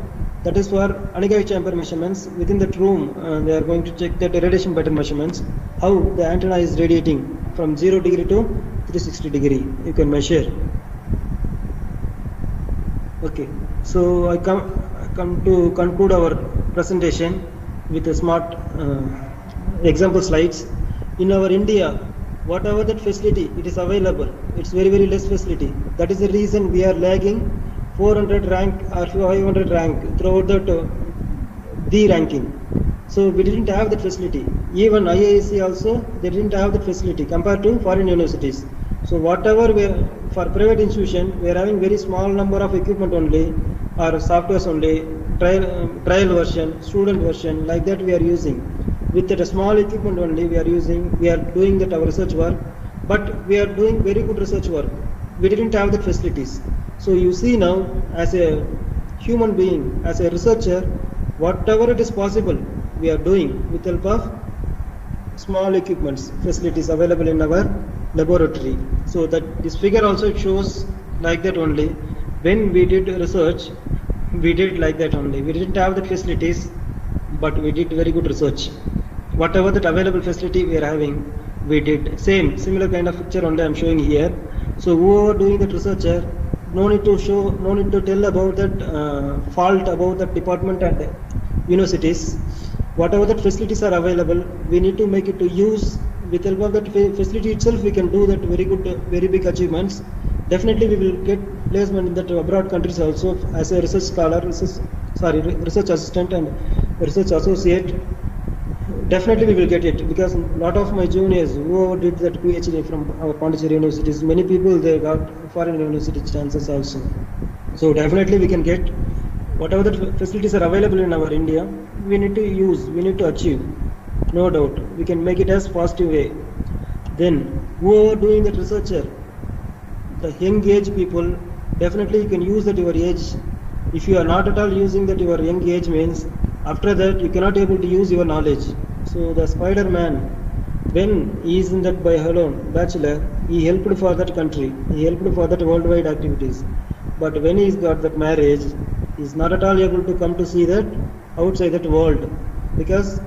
that is for anechoic chamber measurements. Within that room, they are going to check that radiation pattern measurements, how the antenna is radiating from 0 degree to 360 degree. You can measure. Okay, so I come to conclude our presentation with a smart example slides. In our India, whatever that facility it is available, it's very less facility. That is the reason we are lagging 400 rank or 500 rank throughout that the ranking. So we didn't have that facility. Even IISc also, they didn't have that facility compared to foreign universities. So whatever for private institution, we are having very small number of equipment only, or softwares only, trial version, student version, like that we are using. With that small equipment only we are doing that our research work, but we are doing very good research work. We didn't have that facilities. So you see now, as a human being, as a researcher, whatever it is possible, we are doing with help of small equipments, facilities available in our laboratory. So that this figure also shows like that only. When we did research, we did like that only. We didn't have the facilities, but we did very good research. Whatever that available facility we are having, we did. Similar kind of picture only I am showing here. So whoever doing that researcher, no need to tell about that fault about that department and universities. Whatever that facilities are available, we need to make it to use. With help of that facility itself, we can do that very good, very big achievements. Definitely we will get placement in that abroad countries also as a research scholar, research assistant and research associate. Definitely we will get it, because a lot of my juniors who did that PhD from our Pondicherry universities, many people they got foreign university chances also. So definitely we can get whatever the facilities are available in our India, we need to use, we need to achieve. No doubt, we can make it as positive way. Then whoever doing that researcher, the young age people, definitely you can use that your age. If you are not at all using that your young age means, after that you cannot able to use your knowledge. So the Spider-Man, when he is in that by alone, bachelor, he helped for that country, he helped for that worldwide activities. but when he's got that marriage, he's not at all able to come to see that outside that world, because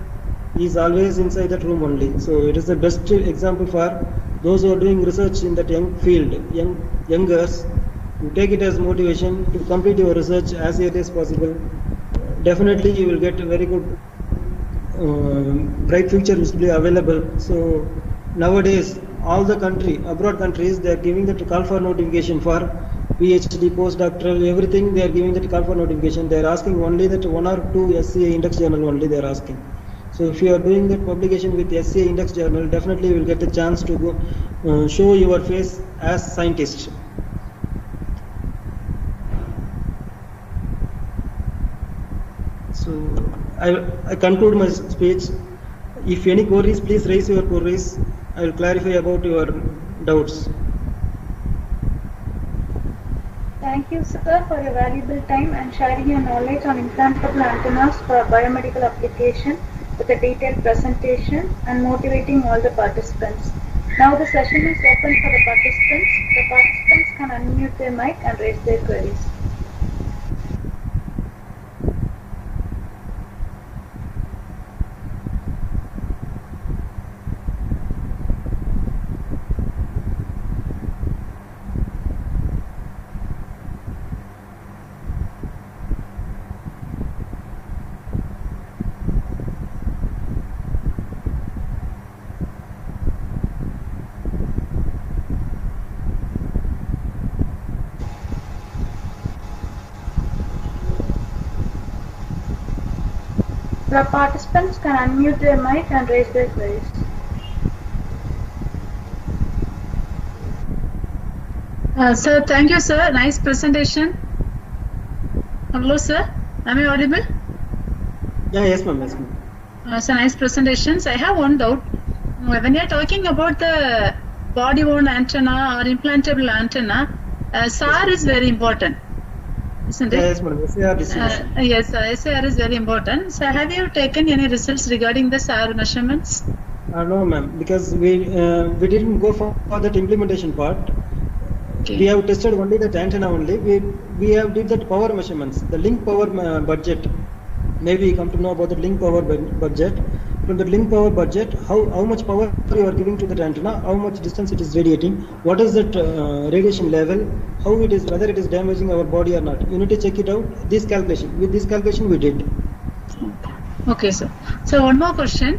he's always inside that room only. So it is the best example for those who are doing research in that young field, youngers. You take it as motivation to complete your research as early as possible. Definitely you will get a very good bright future which will be available. So nowadays all the abroad countries, they are giving that call for notification for PhD, postdoctoral, everything. They are giving that call for notification. They are asking only that 1 or 2 SCA index journal only they are asking. So if you are doing that publication with SCA index journal, definitely you will get the chance to go show your face as scientist. So I conclude my speech. If any queries, please raise your queries. I will clarify about your doubts. Thank you, sir, for your valuable time and sharing your knowledge on implantable antennas for biomedical application with a detailed presentation and motivating all the participants. Now the session is open for the participants. The participants can unmute their mic and raise their queries. The participants can unmute their mic and raise their queries. Sir, thank you, sir. Nice presentation. Hello, sir. Am I audible? Yeah, yes, ma'am. Yes, ma'am. So nice presentations. I have one doubt. When you are talking about the body-worn antenna or implantable antenna, SAR is very important, isn't it? Yes, madam. SAR distribution. Yes, SAR is very important. So have you taken any results regarding the SAR measurements? No, ma'am, because we didn't go for that implementation part. Okay. We have tested only that antenna only. We have did that power measurements, the link power budget. Maybe you come to know about the link power budget. From the link power budget, how much power you are giving to that antenna, how much distance it is radiating, what is that radiation level, how it is, whether it is damaging our body or not. You need to check it out. This calculation, with this calculation we did. Okay, sir. So one more question.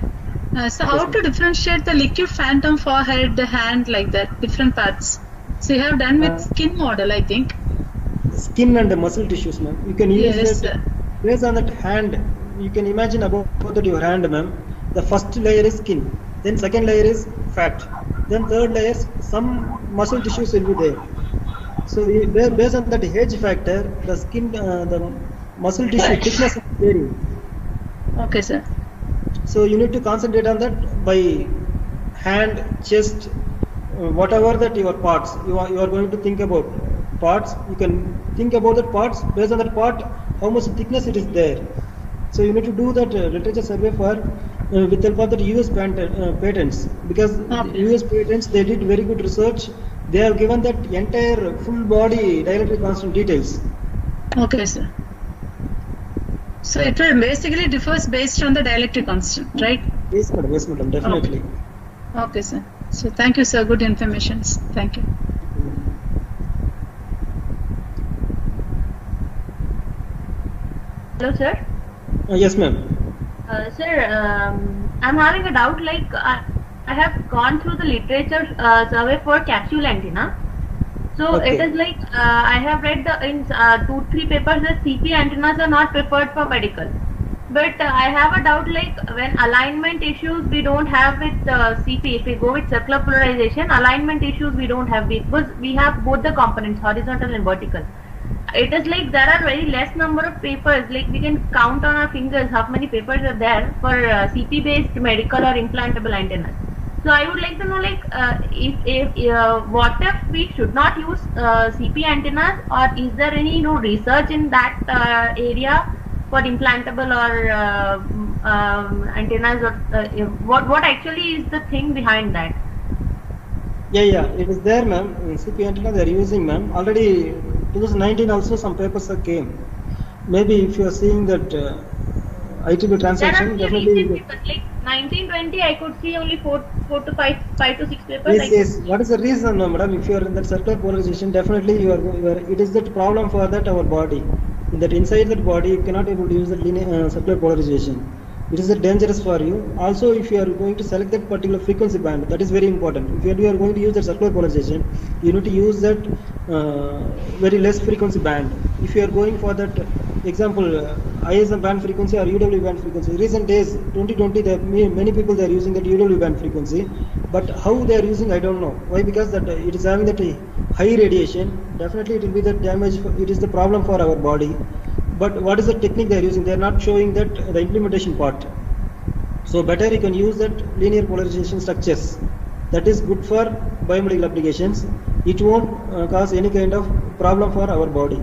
So how to differentiate the liquid phantom forehead, the hand, like that, different parts? So you have done with skin model, I think. Skin and the muscle tissues, ma'am. You can use that based on that hand. You can imagine about that your hand, ma'am. The first layer is skin, then second layer is fat, then third layer some muscle tissues will be there. So based on that age factor, the skin, the muscle tissue thickness is varying. Okay, sir. So you need to concentrate on that by hand, chest, whatever that your parts you are going to think about parts. You can think about that parts based on that part how much thickness it is there. So you need to do that literature survey for with the help of the US patents, because US patents, they did very good research. They have given that entire full body dielectric constant details. Okay, sir. So it will basically differs based on the dielectric constant, right? Yes, madam. Yes, madam. Definitely. Okay, sir. So thank you, sir. Good information. Thank you. Hello, sir. Yes, ma'am. Sir, I'm having a doubt. Like I have gone through the literature survey for capsule antenna. So it is like I have read in 2-3 papers that CP antennas are not preferred for medical. But I have a doubt, like when alignment issues we don't have with CP. If we go with circular polarization, alignment issues we don't have, because we have both the components, horizontal and vertical. It is like there are very less number of papers, like we can count on our fingers how many papers are there for CP based medical or implantable antennas. So I would like to know, like what if we should not use CP antennas, or is there any research in that area for implantable or antennas, or what actually is the thing behind that? Yeah, it is there, ma'am. CP antenna they are using, ma'am. Already 2019 also some papers came. Maybe if you are seeing that IEEE transaction, definitely. Like 1920, I could see only 4 to 5 to 6 papers. Yes. What is the reason, madam? If you are in that circular polarization, definitely you are. It is that problem for that our body. In that inside that body, you cannot able to use that linear circular polarization. It is dangerous for you. Also, if you are going to select that particular frequency band, that is very important. If you are going to use that circular polarization, you need to use that very less frequency band. If you are going for that, example, ISM band frequency or UW band frequency. Recent days, 2020, many people they are using that UW band frequency, but how they are using, I don't know. Why? Because that it is having that high radiation. Definitely, it will be the damage. It is the problem for our body. But what is the technique they are using? They are not showing that the implementation part. So better you can use that linear polarization structures. That is good for biomedical applications. It won't cause any kind of problem for our body.